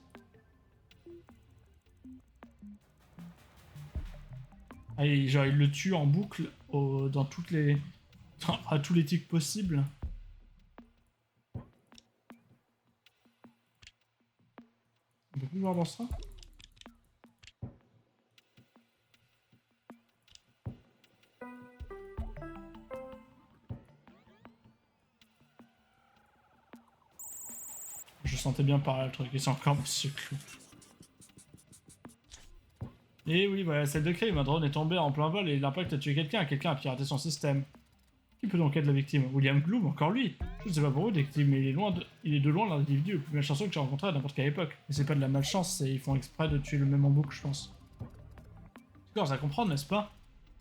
Allez, genre il le tue en boucle dans toutes les... à tous les tics possibles. On peut plus voir dans ça? Je sentais bien par là le truc, et c'est encore Monsieur Clou. Et oui, voilà, celle de crime, un drone est tombé en plein vol et l'impact a tué quelqu'un a piraté son système. Qui peut donc être la victime? William Gloom, encore lui? Je ne sais pas pour vous, détective, mais il est de loin l'individu le plus malchanceux que j'ai rencontré à n'importe quelle époque. Mais c'est pas de la malchance, ils font exprès de tuer le même en boucle, je pense. D'accord, à comprendre, n'est-ce pas?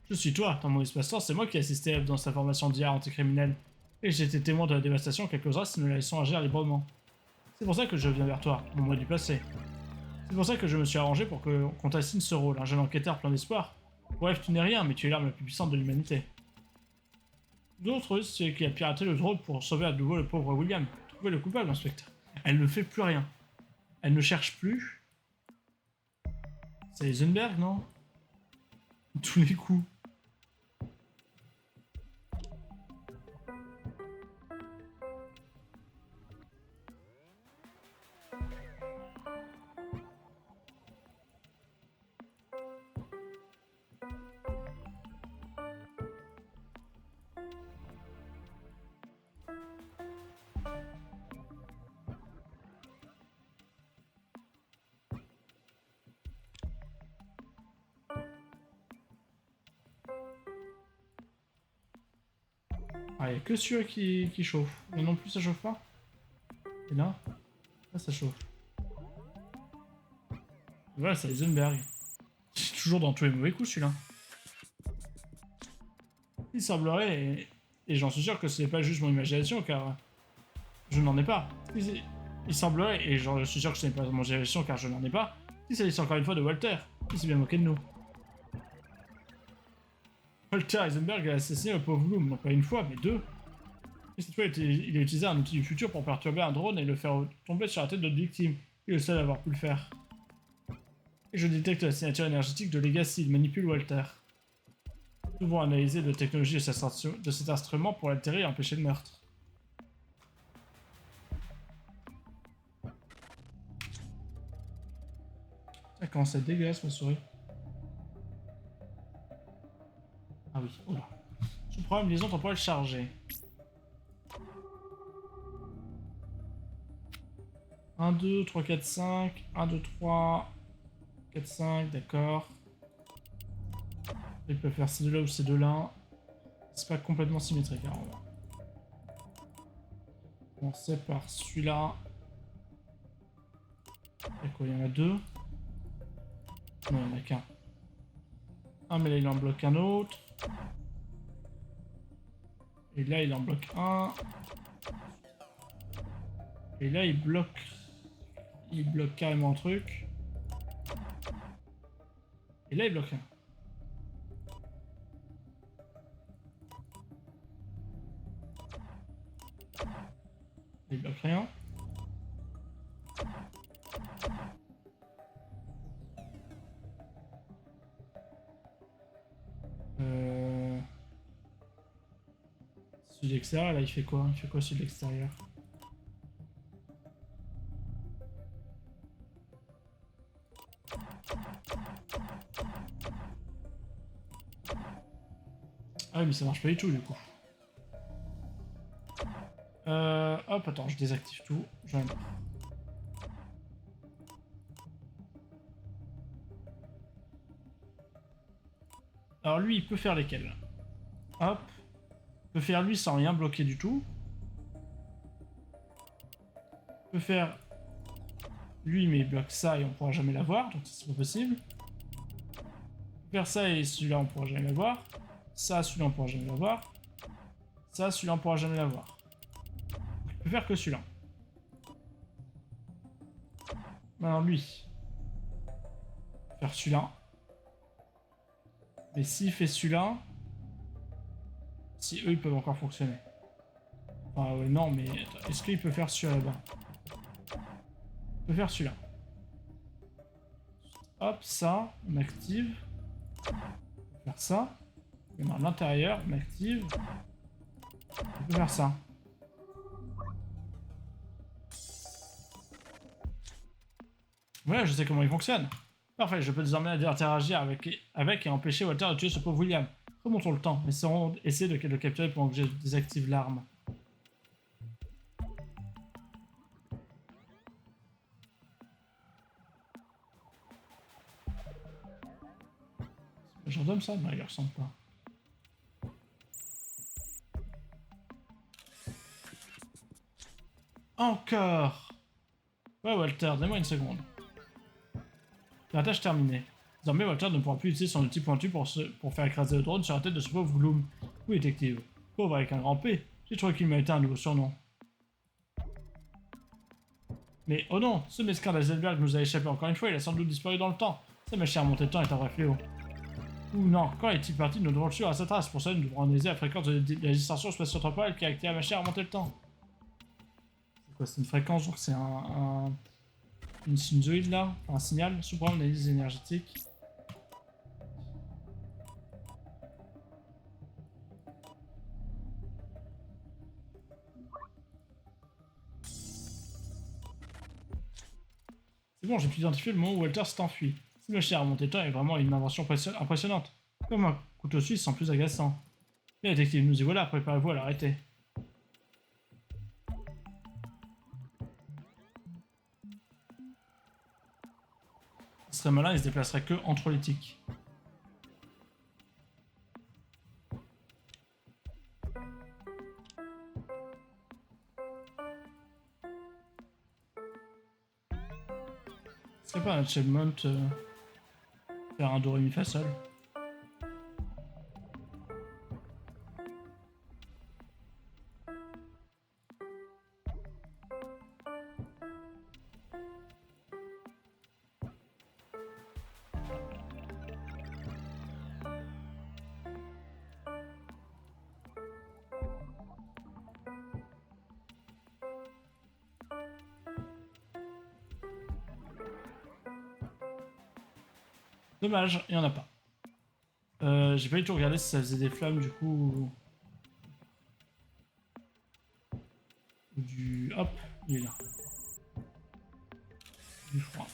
Je suis toi, dans mon espace-temps, c'est moi qui ai assisté à Eve dans sa formation d'IA anticriminelle. Et j'ai été témoin de la dévastation qu'elle causera si nous la laissons agir librement. C'est pour ça que je viens vers toi, mon moi du passé. C'est pour ça que je me suis arrangé pour qu'on t'assigne ce rôle, un jeune enquêteur plein d'espoir. Bref, tu n'es rien, mais tu es l'arme la plus puissante de l'humanité. D'autres, c'est qui a piraté le drone pour sauver à nouveau le pauvre William. Trouver le coupable, inspecteur. Elle ne fait plus rien. Elle ne cherche plus. C'est Heisenberg, non? Tous les coups. Ah, il n'y a que celui-là qui chauffe. Mais non plus, ça chauffe pas. Et là, ça chauffe. Et voilà, c'est Heisenberg. Toujours dans tous les mauvais coups, celui-là. Il semblerait, et j'en suis sûr que ce n'est pas juste mon imagination, car je n'en ai pas. Il semblerait, et j'en suis sûr que ce n'est pas mon imagination, car je n'en ai pas, qu'il s'agisse encore une fois de Walter, qui s'est bien moqué de nous. Walter Heisenberg a assassiné le pauvre Bloom, non pas une fois, mais deux. Et cette fois, il a utilisé un outil du futur pour perturber un drone et le faire tomber sur la tête d'autres victimes. Il est le seul à avoir pu le faire. Et je détecte la signature énergétique de Legacy, il manipule Walter. Nous devons analyser la technologie de cet instrument pour l'altérer et empêcher le meurtre. Ça commence à être dégueulasse, ma souris. Ah oui, oula. Ce problème, liaison temporelle chargée. 1, 2, 3, 4, 5. 1, 2, 3, 4, 5, d'accord. Il peut faire ces deux-là ou ces deux-là. C'est pas complètement symétrique, hein, on va commencer par celui-là. D'accord, il y en a deux. Non, il n'y en a qu'un. Ah, mais là, il en bloque un autre. Et là, il en bloque un. Et là, il bloque... Il bloque carrément un truc. Et là, il bloque rien. Il bloque rien. Celui de l'extérieur, là, il fait quoi? Il fait quoi celui de l'extérieur? Ah oui, mais ça marche pas du tout, du coup. Hop, attends, je désactive tout. J'en ai marre. Alors lui, il peut faire lesquels? Hop. Il peut faire lui sans rien bloquer du tout. Il peut faire lui, mais il bloque ça et on pourra jamais l'avoir, donc c'est pas possible. Il peut faire ça et celui-là, on pourra jamais l'avoir. Ça, celui-là, on pourra jamais l'avoir. Ça, celui-là, on pourra jamais l'avoir. Il peut faire que celui-là. Maintenant, lui. Il peut faire celui-là. Mais s'il fait celui-là... Si eux, ils peuvent encore fonctionner. Ah ouais, non, mais... Est-ce qu'il peut faire celui-là là-bas? Il peut faire celui-là. Hop, ça, on active. On peut faire ça. Et dans l'intérieur, on active. On peut faire ça. Voilà, je sais comment il fonctionne. Parfait, je peux désormais interagir avec et empêcher Walter de tuer ce pauvre William. Remontons le temps, essayer de le capturer pendant que je désactive l'arme. Genre d'homme ça? Non, il ne ressemble pas. Encore! Ouais, Walter, donne-moi une seconde. La tâche terminée. Désormais, Walter ne pourra plus utiliser son outil pointu pour faire écraser le drone sur la tête de ce pauvre Gloom. Oui, détective. Pauvre avec un grand P. J'ai trouvé qu'il méritait un nouveau surnom. Mais oh non, ce mesquin d'Eisenberg nous a échappé encore une fois, il a sans doute disparu dans le temps. Sa machine à remonter le temps est un vrai fléau. Ou non, quand est-il parti, nous devons le suivre à sa trace. Pour ça, nous devrons analyser la fréquence de la distorsion spatio-temporelle qui a activé la machine à remonter le temps. C'est quoi, c'est une fréquence, donc c'est une sinusoïde là, un signal, sous-programme d'analyse énergétique. C'est bon, j'ai pu identifier le moment où Walter s'est enfui. Cette machine à remonter le temps est vraiment une invention impressionnante. Comme un couteau suisse sans plus agaçant. Les détectives, nous y voilà, préparez-vous à l'arrêter. Ce serait malin, il se déplacerait que entre les tics. C'est pas un achievement faire un do ré mi fa sol. Dommage, il n'y en a pas. J'ai pas du tout regardé si ça faisait des flammes du coup. Ou du. Hop, il est là. Du froid.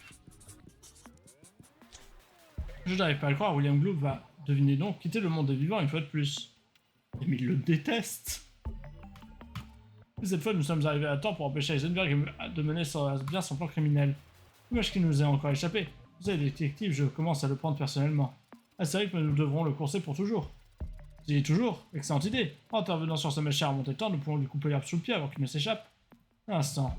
Je n'arrive pas à le croire, William Globe va, devinez donc, quitter le monde des vivants une fois de plus. Mais il le déteste. Mais cette fois, nous sommes arrivés à temps pour empêcher Heisenberg de mener bien son plan criminel. Dommage qu'il nous ait encore échappé. Vous savez, détective, je commence à le prendre personnellement. Ah, c'est vrai que nous devrons le courser pour toujours. Je dis toujours, excellente idée. En intervenant sur sa machine à remonter le temps, nous pouvons lui couper l'herbe sous le pied avant qu'il ne s'échappe. Un instant.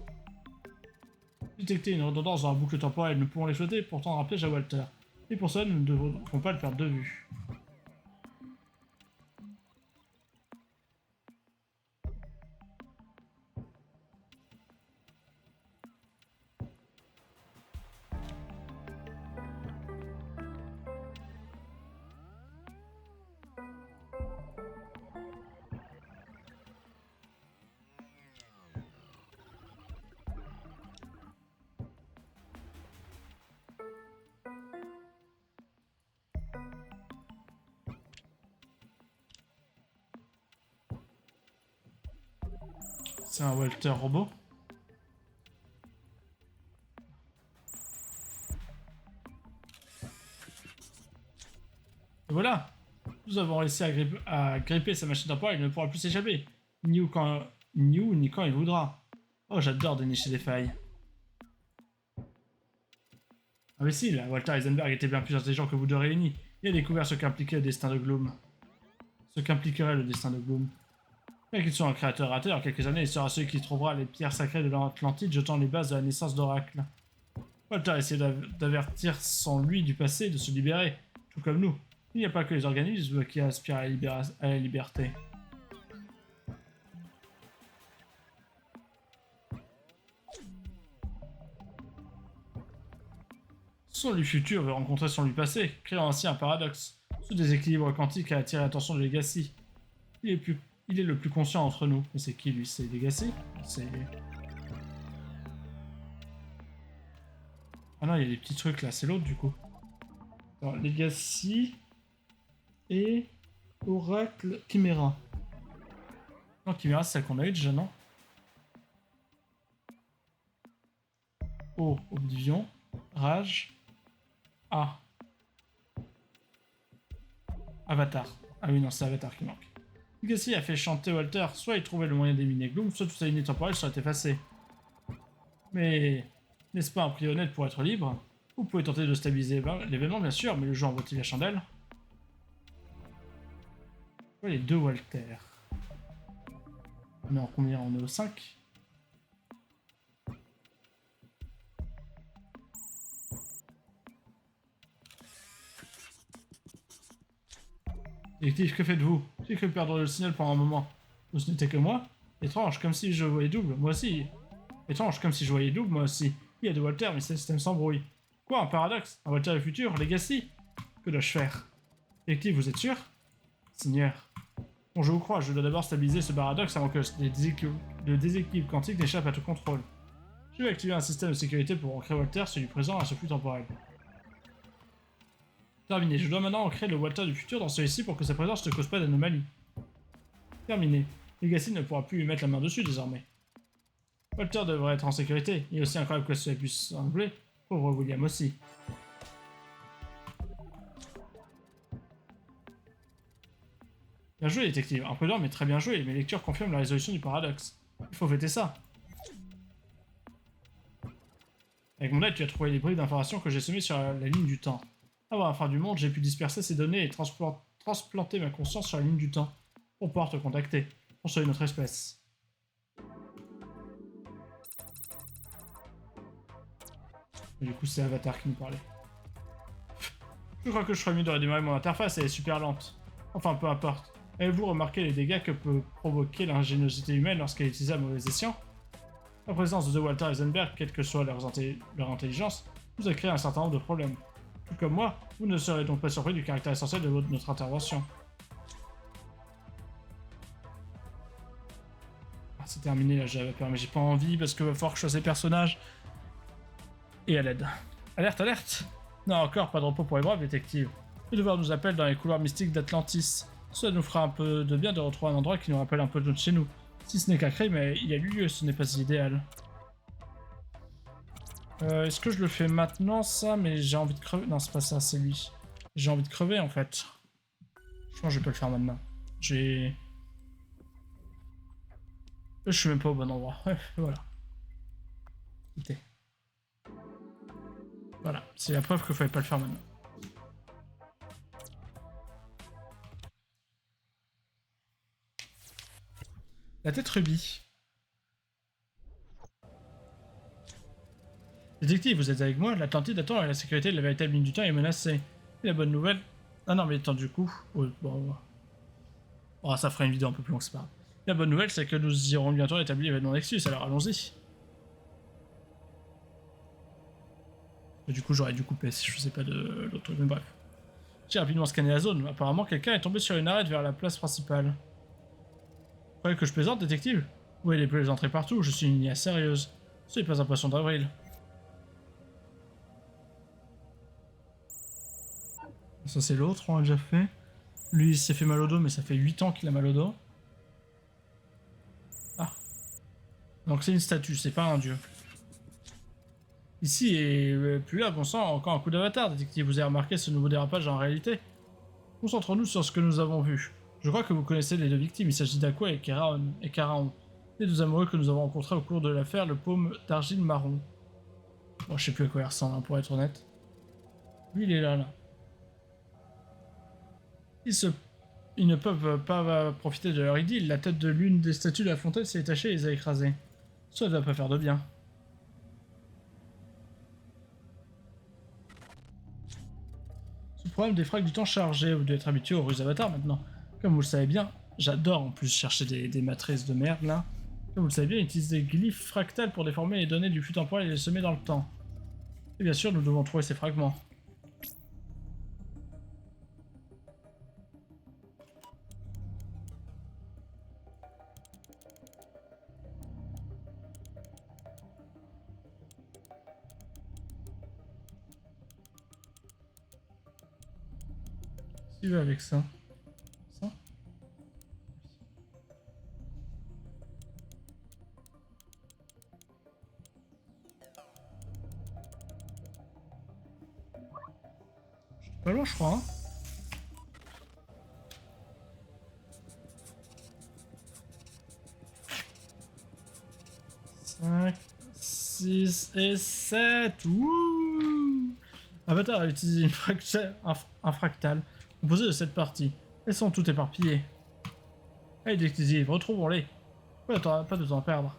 Détecter une redondance dans la boucle temporelle, nous pouvons l'exploiter pour tendre un piège à Walter. Et pour ça, nous ne devrons pas le perdre de vue. C'est un Walter robot. Et voilà. Nous avons réussi à gripper sa machine temporelle, il ne pourra plus s'échapper. Ni où ni quand il voudra. Oh, j'adore dénicher des failles. Ah mais si, là, Walter Heisenberg était bien plus intelligent que vous deux réunis. Il a découvert ce qu'impliquait le destin de Gloom. Ce qu'impliquerait le destin de Gloom. Bien qu'il soit un créateur raté, en quelques années, il sera celui qui trouvera les pierres sacrées de l'Atlantide jetant les bases de la naissance d'Oracle. Walter a essayé d'avertir son lui du passé de se libérer, tout comme nous. Il n'y a pas que les organismes qui aspirent à la liberté. Son lui futur veut rencontrer son lui passé, créant ainsi un paradoxe. Ce déséquilibre quantique a attiré l'attention de Legacy. Il est le plus conscient entre nous. Mais c'est qui lui? C'est Legacy? C'est... Ah non, il y a des petits trucs là, c'est l'autre du coup. Alors, Legacy et Oracle Chimera. Non, Chimera c'est celle qu'on a eu déjà, non? O, Oblivion, Rage, A. Avatar. Ah oui, non, c'est Avatar qui manque. Legacy a fait chanter Walter, soit il trouvait le moyen d'éliminer Gloom, soit toute sa lignée temporelle serait effacée. Mais n'est-ce pas un prix honnête pour être libre? Vous pouvez tenter de stabiliser l'événement, bien sûr, mais le jeu en vaut-il la chandelle? Ouais, les deux Walter. On est en combien? On est au 5. Détective, que faites-vous? J'ai cru perdre le signal pendant un moment. Ce n'était que moi? Étrange, comme si je voyais double, moi aussi. Étrange, comme si je voyais double, moi aussi. Il y a deux Walter, mais c'est le système s'embrouille. Quoi, un paradoxe? Un Walter du futur? Legacy? Que dois-je faire? Détective, vous êtes sûr? Seigneur. Bon, je vous crois, je dois d'abord stabiliser ce paradoxe avant que le déséquilibre quantique n'échappe à tout contrôle. Je vais activer un système de sécurité pour ancrer Walter, celui présent, à ce flux temporel. Terminé. Je dois maintenant ancrer le Walter du futur dans celui-ci pour que sa présence ne cause pas d'anomalie. Terminé. Legacy ne pourra plus lui mettre la main dessus désormais. Walter devrait être en sécurité. Il est aussi incroyable que cela puisse sembler. Pauvre William aussi. Bien joué, détective. Imprudent, mais très bien joué. Mes lectures confirment la résolution du paradoxe. Il faut fêter ça. Avec mon aide, tu as trouvé les bribes d'informations que j'ai semées sur la ligne du temps. Avant la fin du monde, j'ai pu disperser ces données et transplanter ma conscience sur la ligne du temps pour pouvoir te contacter, pour sauver notre espèce. Et du coup, c'est Avatar qui nous parlait. Je crois que je ferais mieux de redémarrer mon interface, elle est super lente. Enfin, peu importe. Avez-vous remarqué les dégâts que peut provoquer l'ingéniosité humaine lorsqu'elle est utilisée à mauvais escient? La présence de Walter Heisenberg, quelle que soit leur intelligence, nous a créé un certain nombre de problèmes. Tout comme moi, vous ne serez donc pas surpris du caractère essentiel de notre intervention. Ah, c'est terminé là, j'avais peur, mais j'ai pas envie parce que va falloir que je choisisse les personnages. Et à l'aide. Alerte, alerte! Non, encore pas de repos pour les braves détectives. Le devoir nous appelle dans les couloirs mystiques d'Atlantis. Cela nous fera un peu de bien de retrouver un endroit qui nous rappelle un peu de chez nous. Si ce n'est qu'un crime, mais il y a eu lieu, ce n'est pas idéal. Est-ce que je le fais maintenant, ça? Mais j'ai envie de crever. Non, c'est pas ça, c'est lui. J'ai envie de crever, en fait. Je pense que je vais pas le faire maintenant. J'ai... Je suis même pas au bon endroit. Ouais, voilà. Quitter. Voilà, c'est la preuve qu'il fallait pas le faire maintenant. La tête rubis. Détective, vous êtes avec moi? L'Atlantide attend et la sécurité de la véritable ligne du temps est menacée. Et la bonne nouvelle... Ah non, mais attends, du coup... Oui, bon... Oh, ça ferait une vidéo un peu plus longue, c'est pas grave. La bonne nouvelle, c'est que nous irons bientôt rétablir l'événement Nexus, alors allons-y. Du coup, j'aurais dû couper si je faisais pas de l'autre truc, mais bref. J'ai rapidement scanné la zone. Apparemment, quelqu'un est tombé sur une arête vers la place principale. Vous croyez que je plaisante, détective? Oui, les plaisanteries partout, je suis une IA sérieuse. Ce n'est pas un poisson d'avril. Ça, c'est l'autre, on l'a déjà fait. Lui, il s'est fait mal au dos, mais ça fait 8 ans qu'il a mal au dos. Ah. Donc c'est une statue, c'est pas un dieu. Ici, et plus là, bon sang, encore un coup d'avatar, détective. Vous avez remarqué ce nouveau dérapage en réalité? Concentrons-nous sur ce que nous avons vu. Je crois que vous connaissez les deux victimes, il s'agit d'Aqua et Karaon. Les deux amoureux que nous avons rencontrés au cours de l'affaire, le paume d'argile marron. Bon, je sais plus à quoi il ressemble, hein, pour être honnête. Lui, il est là, là. Ils ne peuvent pas profiter de leur idylle. La tête de l'une des statues de la fontaine s'est détachée et les a écrasés. Cela ne va pas faire de bien. Ce problème des frags du temps chargé, vous devez être habitué aux ruses avatars maintenant. Comme vous le savez bien, j'adore en plus chercher des matrices de merde là. Comme vous le savez bien, ils utilisent des glyphes fractales pour déformer les données du flux temporel et les semer dans le temps. Et bien sûr, nous devons trouver ces fragments. Qu'est-ce qu'il veut avec ça? Ça? Pas loin, je crois, hein. 5, 6 et 7. Wouh! Avatar a utilisé un fractal composé de 7 parties. Elles sont toutes éparpillées. Allez, détective, retrouvons-les. Pas de temps à perdre.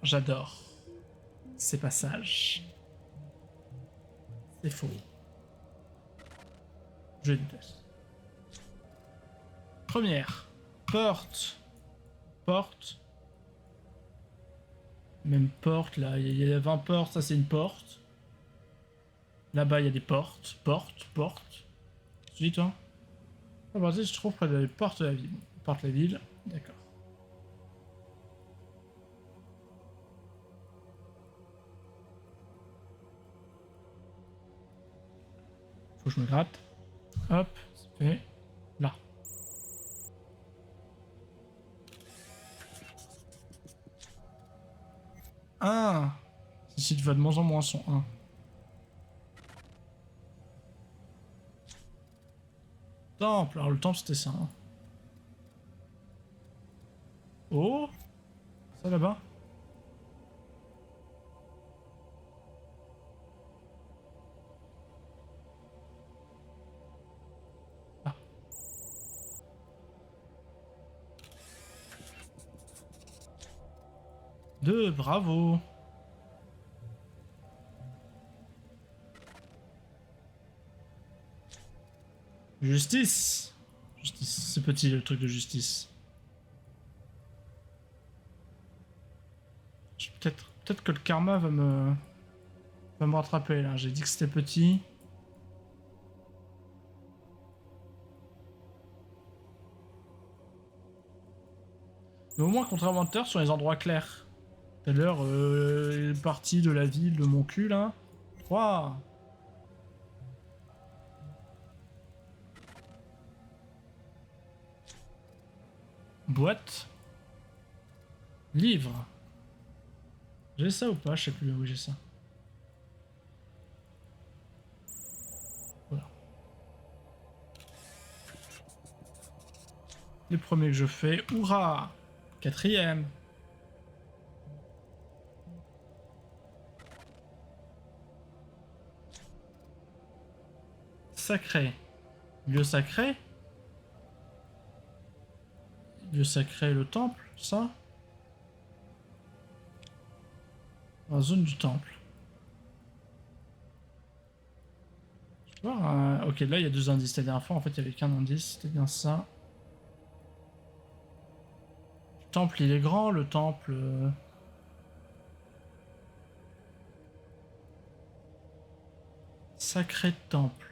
J'adore ces passages. C'est faux. Je déteste. Première. Porte. Porte. Même porte, là. Il y a 20 portes, ça c'est une porte. Là-bas, il y a des portes. Porte. Tu dis, toi? À partir, je trouve près de la porte de la ville. Porte de la ville, d'accord. Faut que je me gratte. Hop, c'est fait. Là. Ah, ce site va de moins en moins son 1. Temple, alors le temple c'était ça. Hein. Oh, ça là-bas. Ah. Deux, bravo. Justice. Justice. C'est petit le truc de justice. Peut-être que le karma va me rattraper là. J'ai dit que c'était petit. Mais au moins, contrairement à tout à l'heure, sur les endroits clairs. Tout à l'heure, partie de la ville de mon cul là. 3. Boîte. Livre. J'ai ça ou pas? Je sais plus où j'ai ça. Voilà. Les premiers que je fais. Hurrah! 4e. Sacré. Lieu sacré. Lieu sacré, le temple, ça. La zone du temple. Je vois, ok, là il y a 2 indices. La dernière fois, en fait, il n'y avait qu'un indice. C'était bien ça. Le temple, il est grand, le temple. Sacré temple.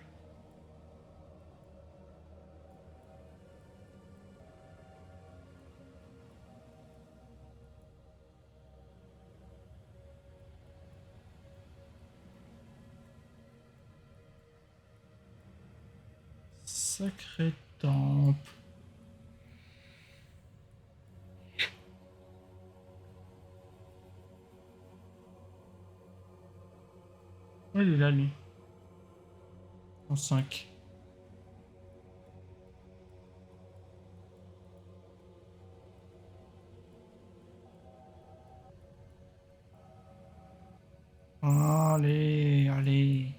Sacré temple. Oh, il est là, lui. En 5. Allez, allez.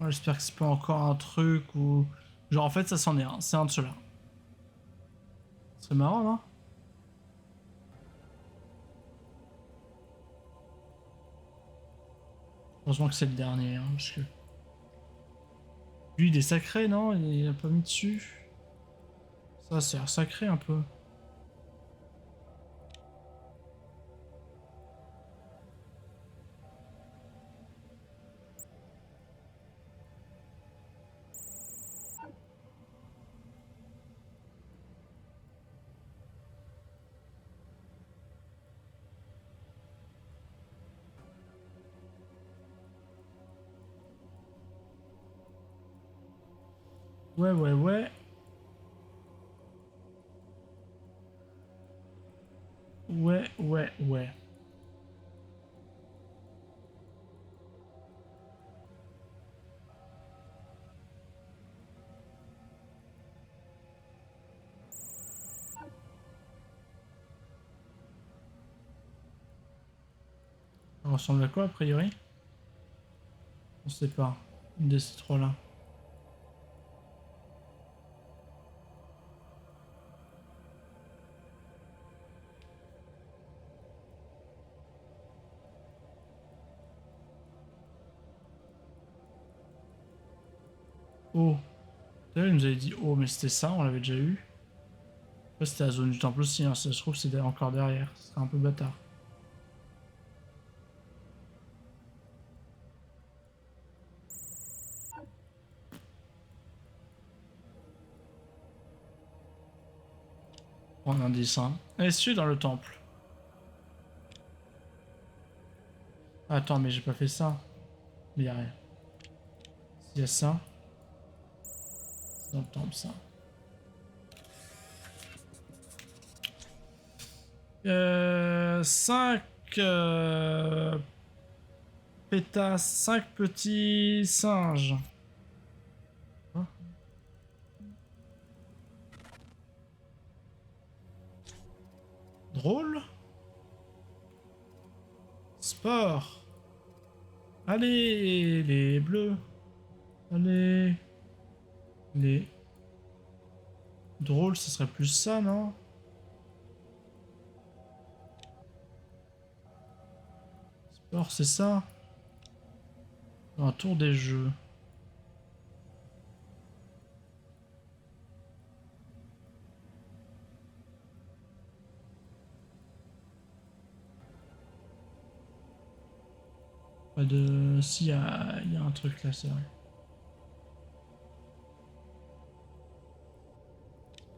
J'espère que c'est pas encore un truc où... Genre, en fait, ça c'en est un. C'est un de ceux-là. C'est marrant, non? Heureusement que c'est le dernier, hein, parce que... Lui, il est sacré, non? Il a pas mis dessus. Ça, c'est sacré un peu. Ouais, ouais, ouais. Ouais, ouais, ouais. Ça ressemble à quoi, a priori? On sait pas. Une de ces trois-là. Oh. Tout à l'heure, il nous avait dit oh, mais c'était ça, on l'avait déjà eu. Là, c'était la zone du temple aussi, hein. Ça se trouve, c'est encore derrière. Ce serait un peu bâtard. Pour un indice, hein. Et celui dans le temple. Attends, mais j'ai pas fait ça. Mais y'a rien. S'il y a ça, c'est dans le temple, ça. 5 pétasses, 5 petits singes. Hein? Drôle. Sport. Allez, les bleus. Allez. Les... Drôle, ce serait plus ça, non? Sport, c'est ça? Un tour des jeux. Pas de... Si, il y a un truc là, c'est vrai.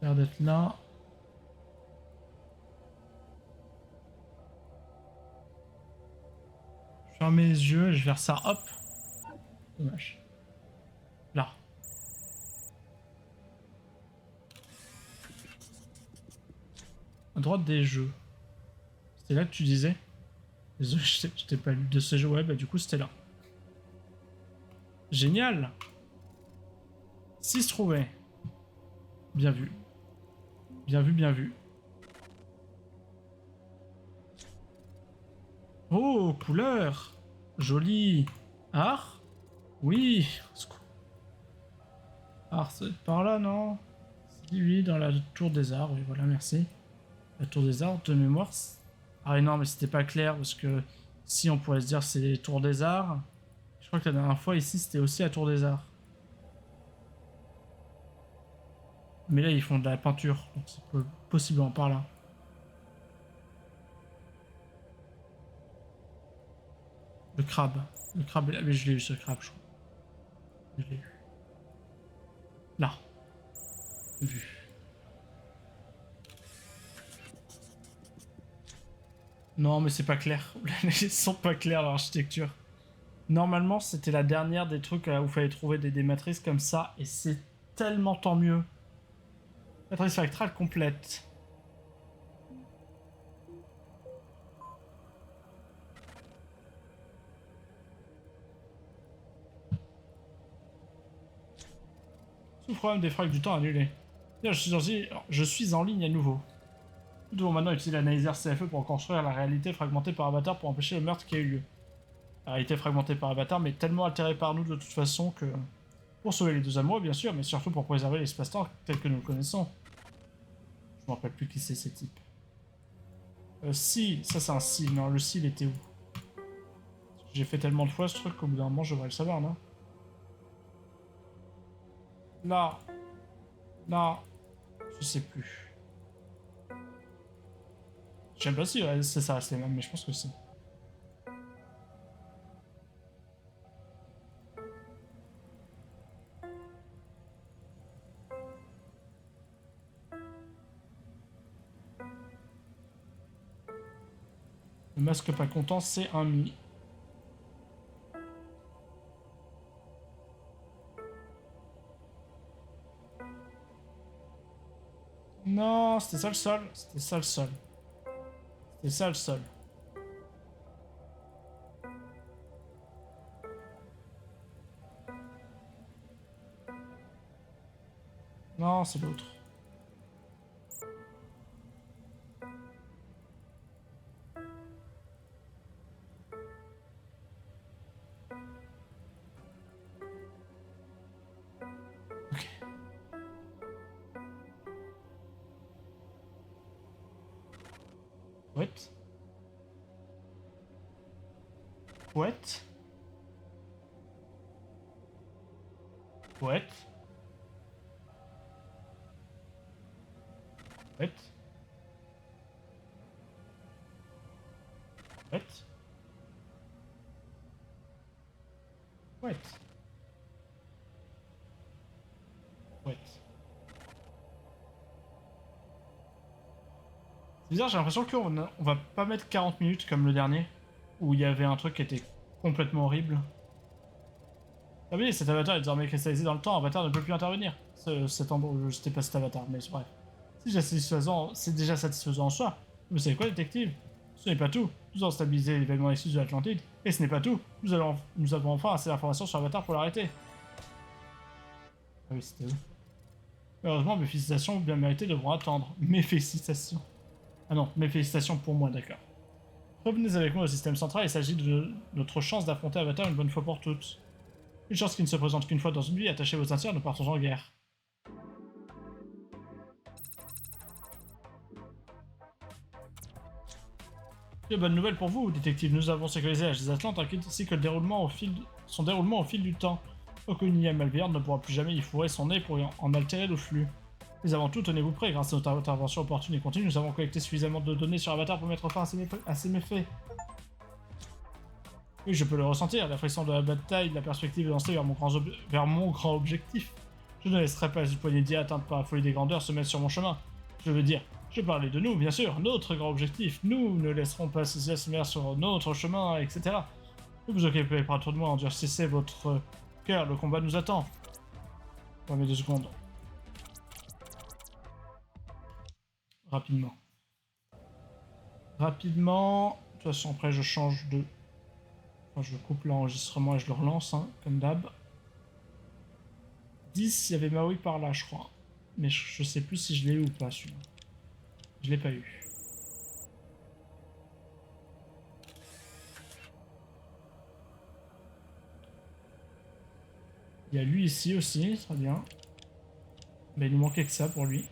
Ça a l'air d'être là. Je ferme les yeux et je vais faire ça, hop. Dommage. Là. À droite des jeux. C'était là que tu disais? Désolé, je t'ai pas lu de ce jeu. Ouais, bah du coup, c'était là. Génial! 6 trouvés. Bien vu. Bien vu, bien vu. Oh, couleur! Joli. Art? Oui. Art, c'est par là, non? Oui, dans la tour des arts. Oui, voilà, merci. La tour des arts, de mémoire. Ah non, mais c'était pas clair, parce que si on pourrait se dire c'est les tours des arts. Je crois que la dernière fois, ici, c'était aussi la tour des arts. Mais là, ils font de la peinture, donc c'est possiblement par là. Le crabe. Le crabe est là, mais je l'ai eu ce crabe, je crois. Je l'ai eu. Là. Vu. Non, mais c'est pas clair. Les sont pas clairs, l'architecture. Normalement, c'était la dernière des trucs où il fallait trouver des matrices comme ça, et c'est tellement tant mieux. Matrice spectrale complète. Sous problème des frags du temps annulé. Je suis en ligne à nouveau. Nous devons maintenant utiliser l'analyseur CFE pour construire la réalité fragmentée par Avatar pour empêcher le meurtre qui a eu lieu. La réalité fragmentée par Avatar, mais tellement altérée par nous de toute façon que... Pour sauver les deux amoureux, bien sûr, mais surtout pour préserver l'espace-temps tel que nous le connaissons. Je me rappelle plus qui c'est, ces types. Si, ça c'est un si. Non, le si, il était où? J'ai fait tellement de fois ce truc qu'au bout d'un moment, je devrais le savoir, non? Là. Là. Je sais plus. Je sais pas si ça reste les mêmes, mais je pense que si. Le masque pas content, c'est un mi. Non, c'était ça le sol. C'était ça le sol. C'était ça le sol. Non, c'est l'autre. Ok. What? What? What? What? What? What? What? C'est bizarre, j'ai l'impression qu'on va pas mettre 40 minutes comme le dernier, où il y avait un truc qui était complètement horrible. Ah oui, cet avatar est désormais cristallisé dans le temps, Avatar ne peut plus intervenir. Cet endroit, je sais pas cet avatar, mais bref. C'est déjà satisfaisant en soi. Vous savez quoi, détective? Ce n'est pas tout. Nous avons stabilisé l'événement issu de l'Atlantide. Et ce n'est pas tout. Nous avons enfin assez d'informations sur Avatar pour l'arrêter. Ah oui, c'était où? Heureusement, mes félicitations bien méritées devront attendre. Mes félicitations. Ah non, mes félicitations pour moi, d'accord. Revenez avec moi au système central, il s'agit de notre chance d'affronter Avatar une bonne fois pour toutes. Une chance qui ne se présente qu'une fois dans une vie, attachez vos ceintures, nous partons en guerre. De bonnes nouvelles pour vous, détective. Nous avons sécurisé l'âge des Atlantes ainsi que son déroulement au fil du temps. Aucune IA malveillante ne pourra plus jamais y fourrer son nez pour en altérer le flux. Mais avant tout, tenez-vous prêts, grâce à notre intervention opportune et continue, nous avons collecté suffisamment de données sur Avatar pour mettre fin à ces méfaits. Oui, je peux le ressentir, la pression de la bataille, la perspective lancée vers mon grand objectif. Je ne laisserai pas une poignée d'idées atteinte par la folie des grandeurs se mettre sur mon chemin. Je veux dire, je parlais de nous, bien sûr, notre grand objectif. Nous ne laisserons pas ces se mettre sur notre chemin, etc. Ne vous occupez pas trop de moi, endurcissez votre cœur, le combat nous attend. Ouais, mais 2 secondes. Rapidement. Rapidement. De toute façon, après, je change de... Enfin, je coupe l'enregistrement et je le relance, hein, comme d'hab. 10, il y avait Maui par là, je crois. Mais je sais plus si je l'ai eu ou pas, celui-là. Je l'ai pas eu. Il y a lui ici aussi, très bien. Mais il nous manquait que ça pour lui.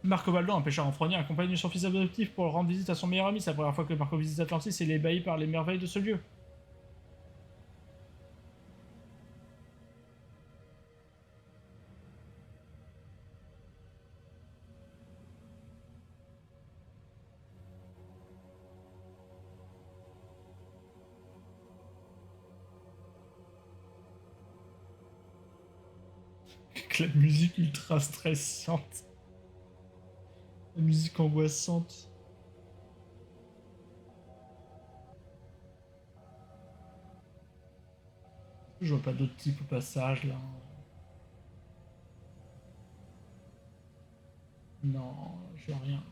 Marco Baldo, un pêcheur enfroigné, accompagne son fils adoptif pour rendre visite à son meilleur ami. C'est la première fois que Marco visite Atlantis et il est ébahi par les merveilles de ce lieu. Avec la musique ultra stressante. La musique angoissante. Je vois pas d'autres types au passage là. Non, je vois rien.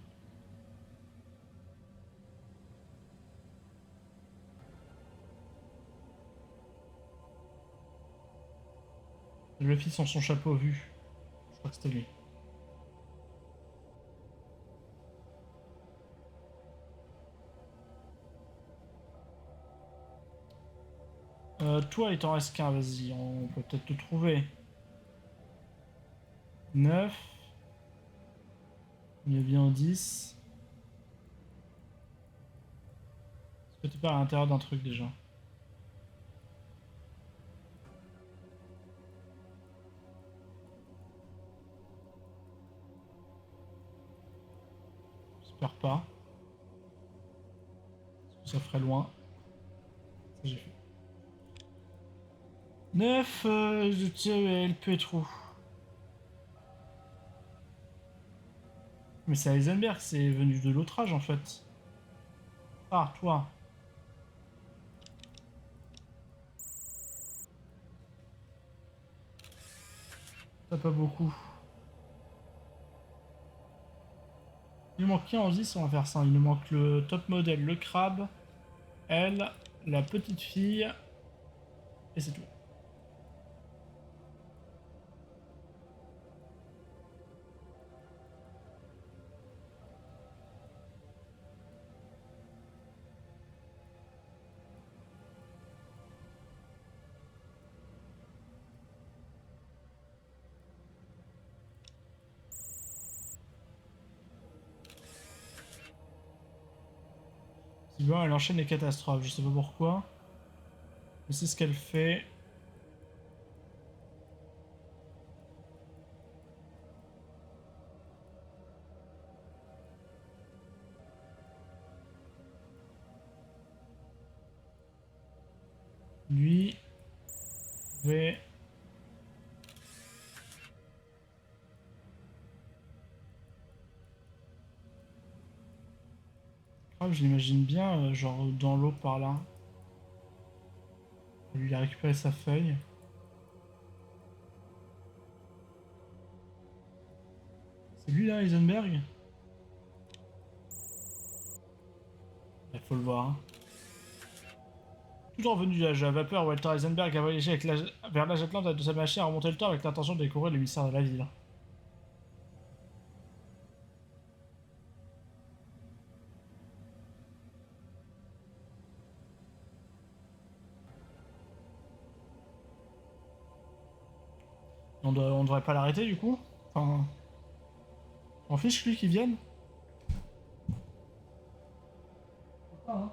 Le fils sans son chapeau vu. Je crois que c'était lui. Toi, il t'en reste qu'un, vas-y, on peut peut-être te trouver. 9. Il y a bien 10. Est-ce que t'es pas à l'intérieur d'un truc déjà? J'espère pas. Parce que ça ferait loin. Ça j'ai fait. 9, je tiens LP et trou. Mais c'est Heisenberg, c'est venu de l'autre âge en fait. Ah, toi. T'as pas beaucoup. Il nous manque qui en 10, on va faire ça. Il nous manque le top modèle, le crabe, elle, la petite fille, et c'est tout. Si bien, elle enchaîne les catastrophes, je sais pas pourquoi. Mais c'est ce qu'elle fait. Lui, V. Ah, je l'imagine bien, genre dans l'eau par là. Lui, a récupéré sa feuille. C'est lui là, Heisenberg? Il faut le voir. Hein. Toujours revenu de l'âge à vapeur, Walter Heisenberg a voyagé vers l'âge Atlante de sa machine à remonter le temps avec l'intention de découvrir le mystère de la ville. On devrait pas l'arrêter du coup? Enfin, on fiche lui qui vienne? Ah, hein.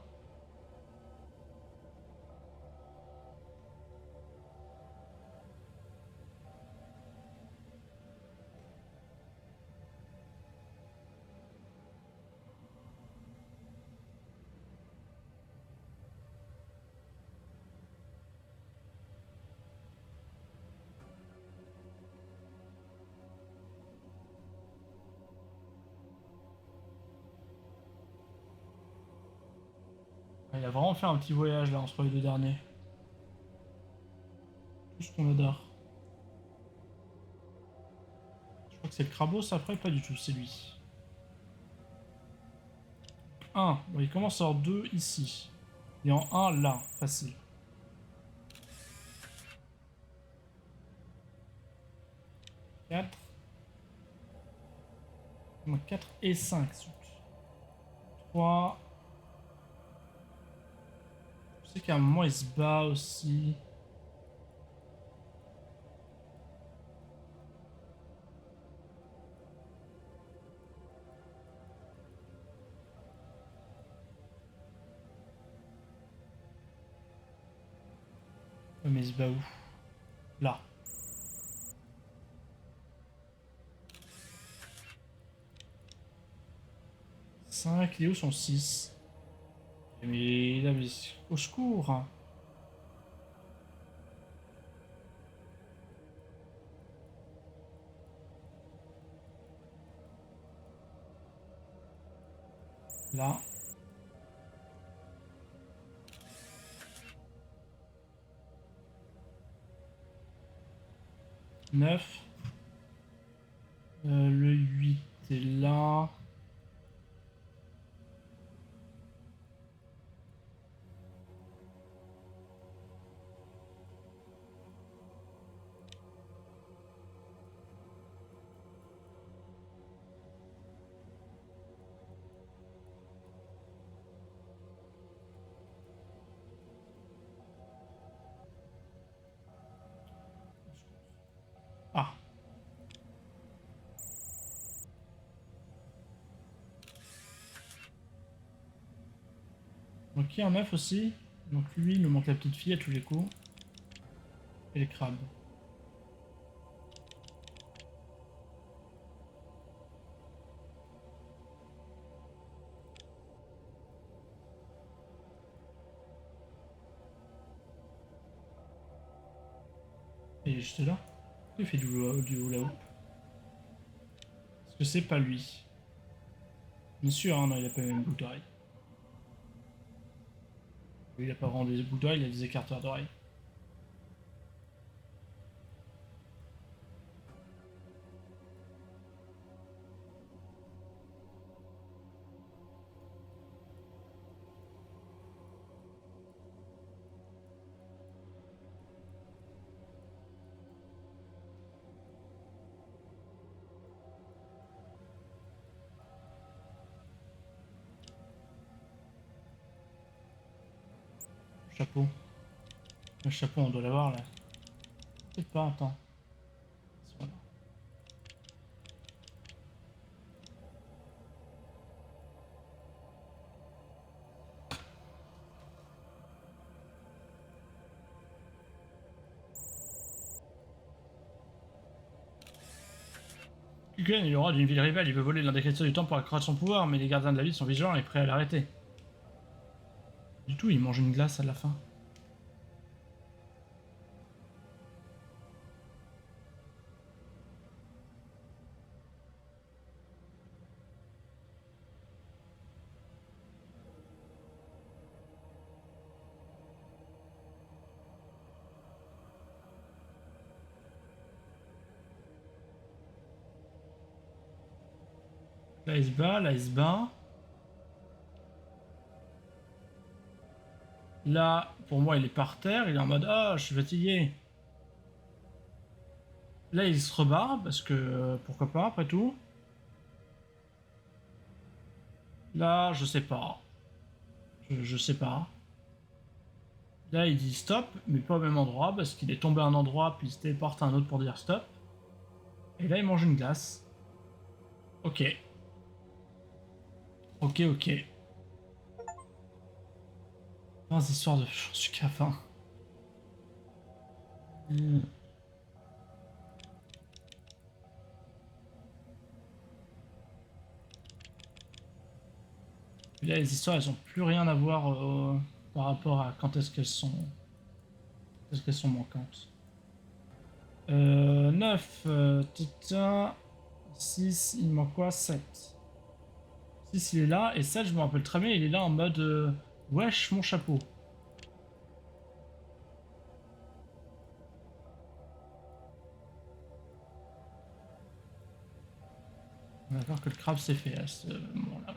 Il a vraiment fait un petit voyage là entre les deux derniers. Tout ce qu'on adore. Je crois que c'est le Krabos après, pas du tout, c'est lui. 1, bon, il commence en 2 ici. Et en 1 là, facile. 4. 4 et 5. 3. Je sais qu'à un moment il se bat aussi. Mais il se bat où? Là. 5, il est où son 6? Mais il a mis au secours. Là. 9. Le 8 est là. Ah. Donc il y a un 9 aussi. Donc lui, il nous manque la petite fille à tous les coups. Et les crabes. Et il est juste là. Il fait du hula hoop. Parce que c'est pas lui. Bien sûr, hein, non, il a pas une boucle d'oreille. Lui, il a pas vraiment des boucles d'oreilles, il a des écarteurs d'oreilles. Chapeau. Le chapeau, on doit l'avoir là. Peut-être pas, attends. Voilà. Kuken, il aura d'une ville rivale, il veut voler l'un des cristaux du temps pour accroître son pouvoir, mais les gardiens de la ville sont vigilants et prêts à l'arrêter. Du tout, il mange une glace à la fin. Là, il se bat, là, il se bat. Là, pour moi, il est par terre, il est en mode ah, je suis fatigué. Là, il se rebat, parce que pourquoi pas, après tout. Là, je sais pas. Je sais pas. Là, il dit stop, mais pas au même endroit, parce qu'il est tombé à un endroit, puis il se téléporte à un autre pour dire stop. Et là, il mange une glace. Ok. Ok, ok. 20 histoires de... J'en suis qu'à 20. Et là, les histoires, elles ont plus rien à voir par rapport à quand est-ce qu'elles sont... Est-ce qu'elles sont manquantes. 9, 6, il manque quoi? 7. 6, il est là, et 7, je me rappelle très bien, il est là en mode Wesh, mon chapeau. On va voir que le crabe s'est fait à ce moment-là.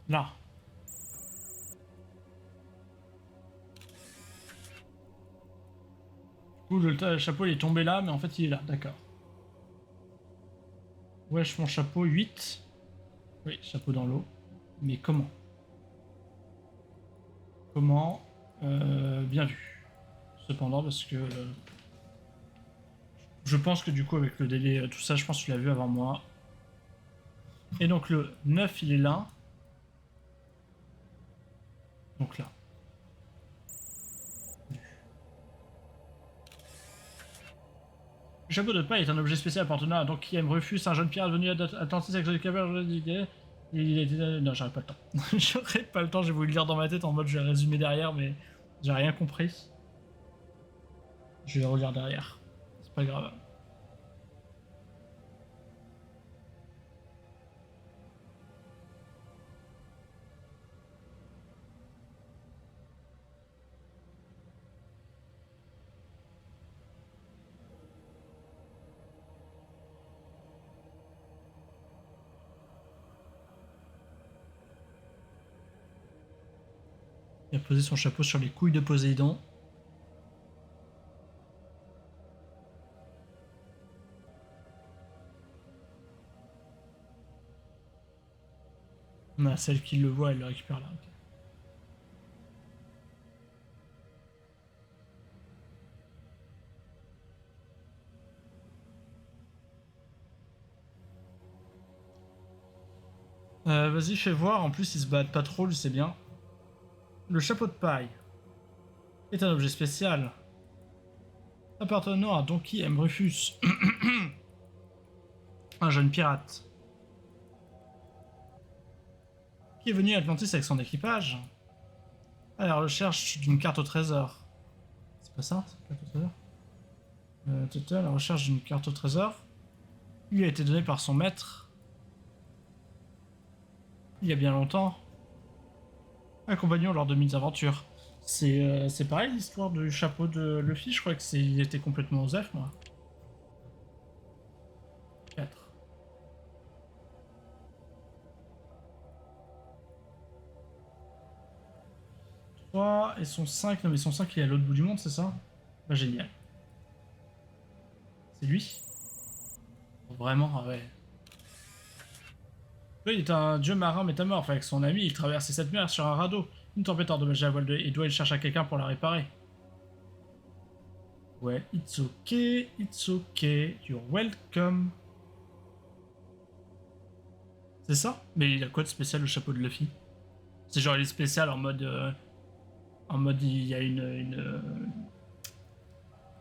Là. Du coup, le chapeau il est tombé là, mais en fait il est là, d'accord. Wesh, mon chapeau, 8. Oui, chapeau dans l'eau. Mais comment? Comment? Bien vu. Cependant, parce que... je pense que du coup, avec le délai, tout ça, je pense que tu l'as vu avant moi. Et donc le 9, il est là. Donc là. Le chapeau de paille est un objet spécial appartenant à Don Kiem Rufus, un jeune pirate venu d'Atlantis avec le caverne. Il a été... Non, j'aurais pas le temps. J'aurais pas le temps, j'ai voulu le lire dans ma tête en mode je vais résumer derrière, mais j'ai rien compris. Je vais le relire derrière. C'est pas grave. Il a posé son chapeau sur les couilles de Poséidon. Celle qui le voit, elle le récupère là. Okay. Vas-y, fais voir. En plus, ils se battent pas trop, je sais bien. Le chapeau de paille est un objet spécial appartenant à Donkey M. Rufus, un jeune pirate qui est venu à Atlantis avec son équipage à la recherche d'une carte au trésor. C'est pas ça, c'est carte au trésor à la recherche d'une carte au trésor lui a été donnée par son maître il y a bien longtemps, accompagnant lors de mid-aventures. C'est pareil l'histoire du chapeau de Luffy, je crois que il était complètement osef, moi. 4. Et son 5, non mais son 5 il est à l'autre bout du monde, c'est ça? Bah génial. C'est lui? Vraiment, ah ouais. Lui, il est un dieu marin métamorphe. Avec son ami, il traversait cette mer sur un radeau. Une tempête a endommagé la voile et doit il chercher quelqu'un pour la réparer. Ouais, it's okay, you're welcome. C'est ça? Mais il a quoi de spécial le chapeau de Luffy? C'est genre il est spécial en mode... il y a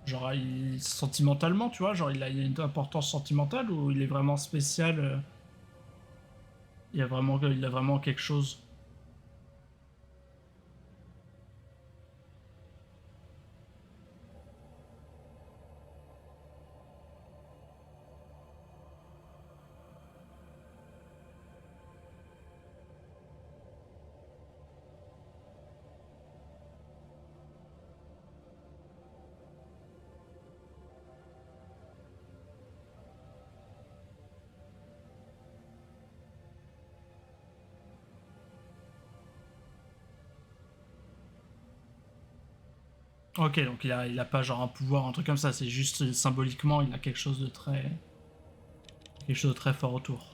genre sentimentalement, tu vois, genre il a une importance sentimentale ou il est vraiment spécial, il a vraiment quelque chose. Ok, donc il a pas genre un pouvoir, un truc comme ça, c'est juste symboliquement il a quelque chose de très fort autour.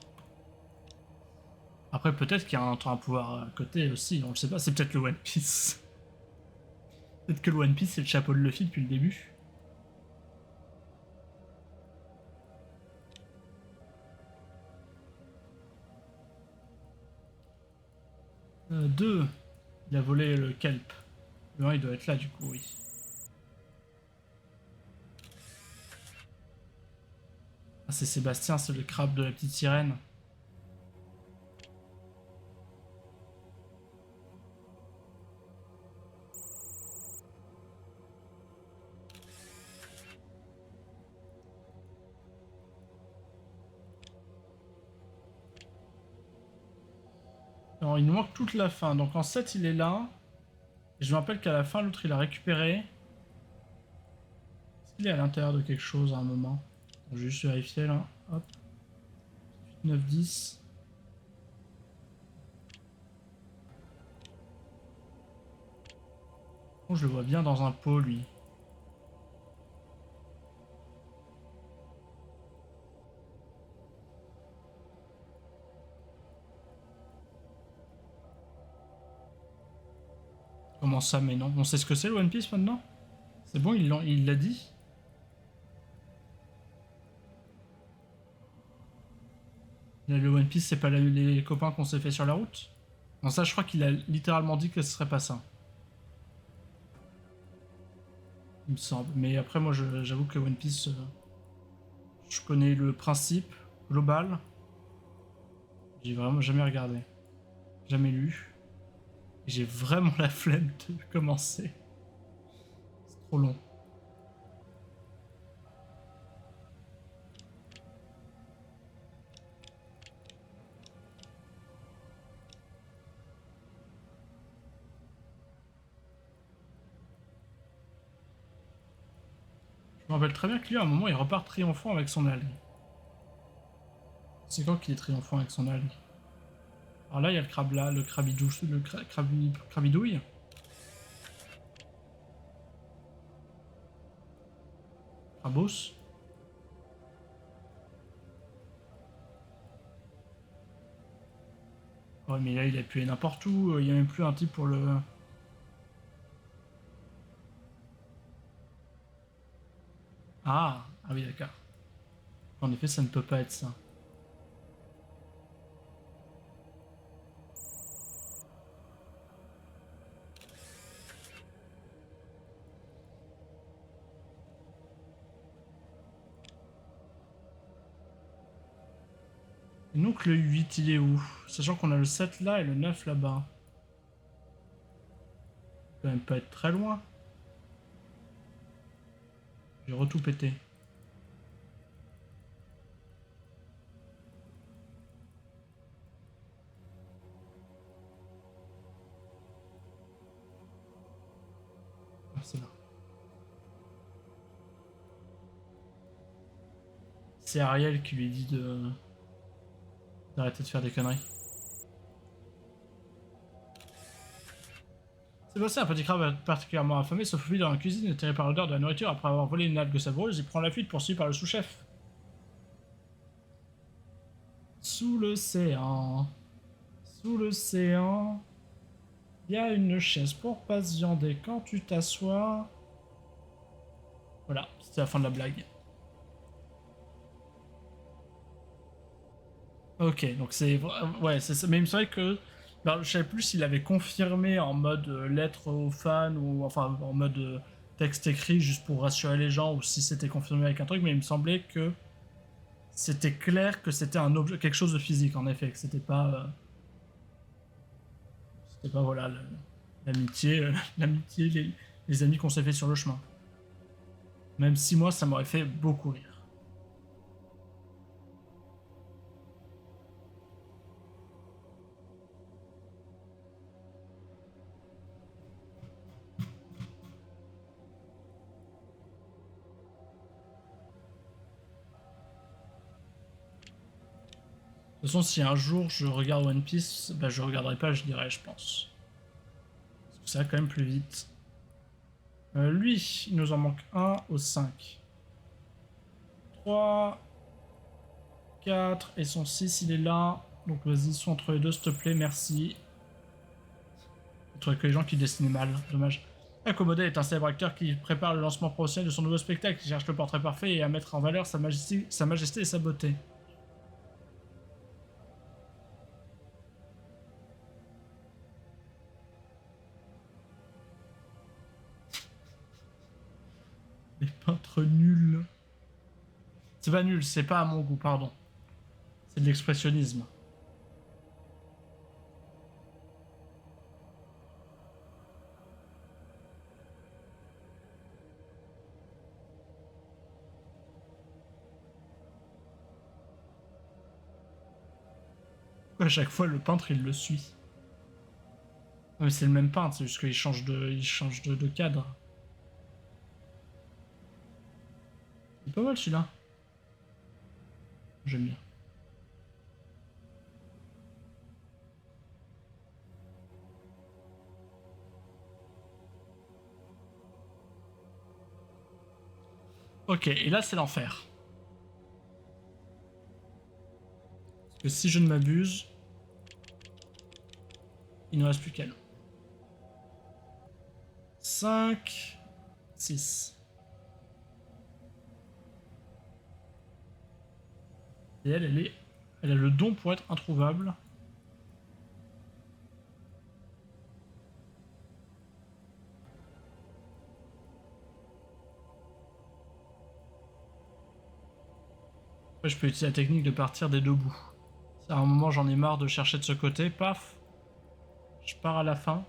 Après peut-être qu'il y a un pouvoir à côté aussi, on le sait pas, c'est peut-être le One Piece. Peut-être que le One Piece c'est le chapeau de Luffy depuis le début. 2, il a volé le kelp. Le 1 il doit être là du coup, oui. Ah, c'est Sébastien, c'est le crabe de la petite sirène. Alors, il nous manque toute la fin. Donc en 7, il est là. Et je me rappelle qu'à la fin, l'autre, il a récupéré. Est-ce qu'il est à l'intérieur de quelque chose à un moment? Je vais juste vérifier là. Hop. 9, 10. Oh, je le vois bien dans un pot, lui. Comment ça, mais non? On sait ce que c'est le One Piece maintenant? C'est bon, il l'a dit? Le One Piece, c'est pas les copains qu'on s'est fait sur la route? Non, ça, je crois qu'il a littéralement dit que ce serait pas ça. Il me semble. Mais après, moi, j'avoue que One Piece, je connais le principe global. J'ai vraiment jamais regardé. Jamais lu. J'ai vraiment la flemme de commencer. C'est trop long. Je me rappelle très bien que lui, à un moment, il repart triomphant avec son algue. C'est quand qu'il est triomphant avec son algue? Alors là, il y a le crabe là, le crabidou, crabidouille. Crabos. Ouais, mais là, il a pu aller n'importe où. Il n'y a même plus un type pour le... Ah oui, d'accord. En effet, ça ne peut pas être ça. Et donc le 8, il est où? Sachant qu'on a le 7 là et le 9 là-bas. Ça peut quand même pas être très loin. J'ai retout pété. Ah, c'est là. C'est Ariel qui lui dit de d'arrêter de faire des conneries. Sébastien, un petit crabe particulièrement affamé, se faufile dans la cuisine et tiré par l'odeur de la nourriture après avoir volé une algue savoureuse, il prend la fuite poursuivi par le sous-chef. Sous l'océan, sous l'océan, il y a une chaise pour patienter quand tu t'assois. Voilà, c'était la fin de la blague. Ok, donc c'est... Ouais, c'est ça. Mais il me semblait que... Ben, je savais plus s'il avait confirmé en mode lettre aux fans ou enfin en mode texte écrit juste pour rassurer les gens ou si c'était confirmé avec un truc, mais il me semblait que c'était clair que c'était un objet, quelque chose de physique en effet, que c'était pas voilà l'amitié, l'amitié, les amis qu'on s'est fait sur le chemin. Même si moi ça m'aurait fait beaucoup rire. De toute façon, si un jour je regarde One Piece, bah, je regarderai pas, je dirais, je pense. Parce que ça va quand même plus vite. Lui, il nous en manque un au 5. 3, 4 et son 6, il est là. Donc vas-y, sois entre les deux, s'il te plaît, merci. Je trouvais que les gens qui dessinaient mal, dommage. Akobode est un célèbre acteur qui prépare le lancement professionnel de son nouveau spectacle. Il cherche le portrait parfait et à mettre en valeur sa majesté et sa beauté. Les peintres nuls. C'est pas nul, c'est pas à mon goût, pardon. C'est de l'expressionnisme. À chaque fois, le peintre, il le suit. mais c'est le même peintre, c'est juste qu'il change de cadre. C'est pas mal celui-là. J'aime bien. Ok, et là c'est l'enfer. Parce que si je ne m'abuse, il ne reste plus qu'elle. 5, 6. Et elle a le don pour être introuvable. Après, je peux utiliser la technique de partir des deux bouts. À un moment, j'en ai marre de chercher de ce côté. Paf, je pars à la fin.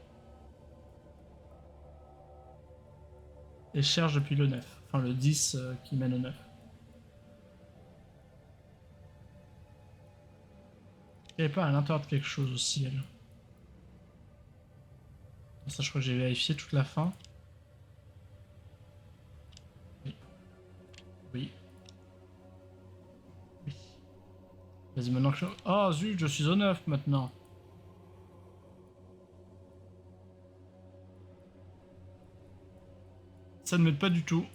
Et je cherche depuis le 9. Enfin, le 10 qui mène au 9. Il n'y avait pas à l'intérieur de quelque chose aussi, elle. Ça, je crois que j'ai vérifié toute la fin. Oui. Oui. Oui. Vas-y, maintenant que je... Oh, zut, je suis au 9 maintenant. Ça ne m'aide pas du tout.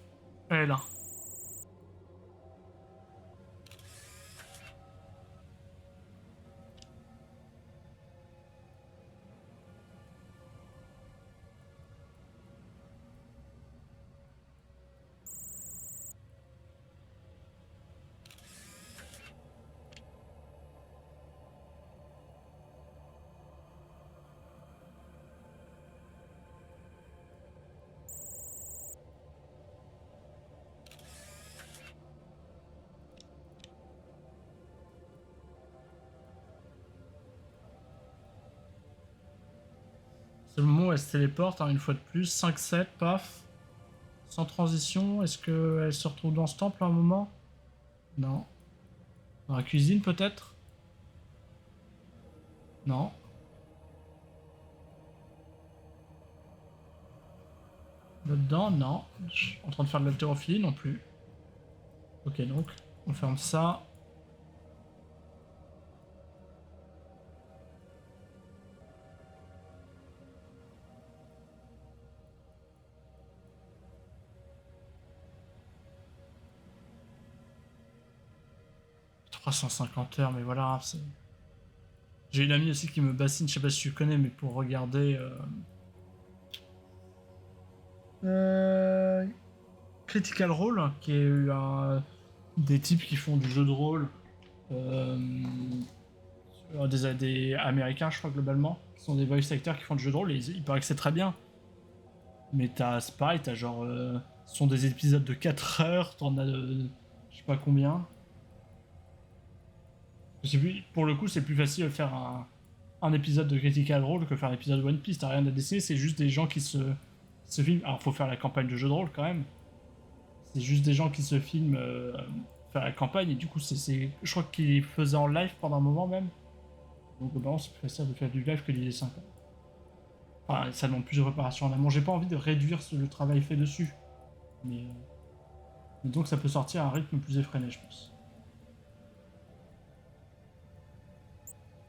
Elle est là. C'est le moment où elle se téléporte, hein, une fois de plus. 5-7, paf. Sans transition. Est-ce qu'elle se retrouve dans ce temple à un moment? Non. Dans la cuisine peut-être? Non. Là-dedans? Non. Je suis en train de faire de l'haltérophilie non plus. Ok, donc on ferme ça. « 350 heures, mais voilà. J'ai une amie aussi qui me bassine, je sais pas si tu connais, mais pour regarder... Critical Role, qui est des types qui font du jeu de rôle. Des américains, je crois, globalement. Qui sont des voice actors qui font du jeu de rôle, et il paraît que c'est très bien. Mais c'est pareil, t'as genre... ce sont des épisodes de 4 heures, t'en as je sais pas combien. Pour le coup, c'est plus facile de faire un épisode de Critical Role que faire un épisode de One Piece. T'as rien à dessiner, c'est juste des gens qui se filment. Alors, faut faire la campagne de jeu de rôle quand même. C'est juste des gens qui se filment faire la campagne, et du coup, je crois qu'ils faisaient en live pendant un moment même. Donc, globalement, c'est plus facile de faire du live que du dessin. Enfin, ça demande plus de préparation en amont. J'ai pas envie de réduire le travail fait dessus. Mais donc, ça peut sortir à un rythme plus effréné, je pense.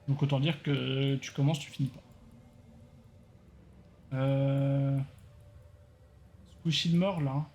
Donc autant dire que tu commences, tu finis pas. Squishy de mort là.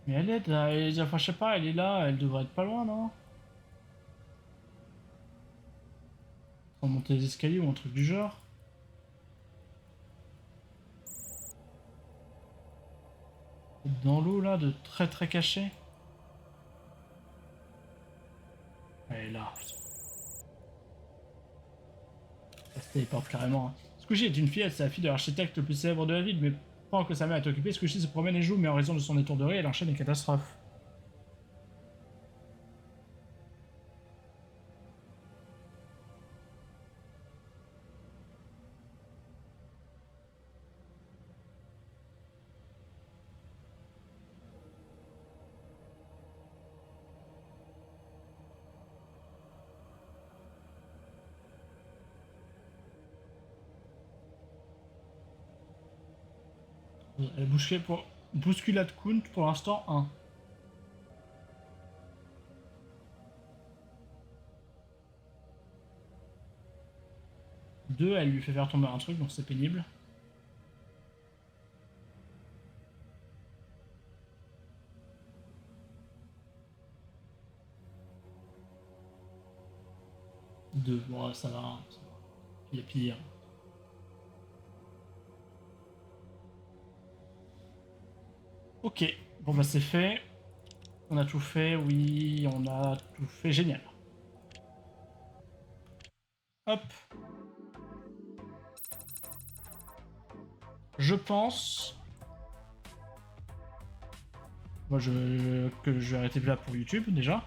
Mais elle est là, enfin je sais pas, elle est là, elle devrait être pas loin, non? Sans monter les escaliers ou un truc du genre. Dans l'eau là, de très très caché. Elle est là. Elle se téléporte carrément. Hein. Squishy est une fillette, c'est la fille de l'architecte le plus célèbre de la ville, mais pendant que sa mère est occupée, Squishy se promène et joue, mais en raison de son étourderie, elle enchaîne les catastrophes. Elle est bousculée pour... Bousculade count pour l'instant 1. Deux, elle lui fait faire tomber un truc, donc c'est pénible. Deux, bon ça va, hein, ça va. Il y a pire. Ok, bon bah c'est fait. On a tout fait, oui, on a tout fait, génial. Hop. Je pense... Moi que je vais arrêter là pour YouTube déjà.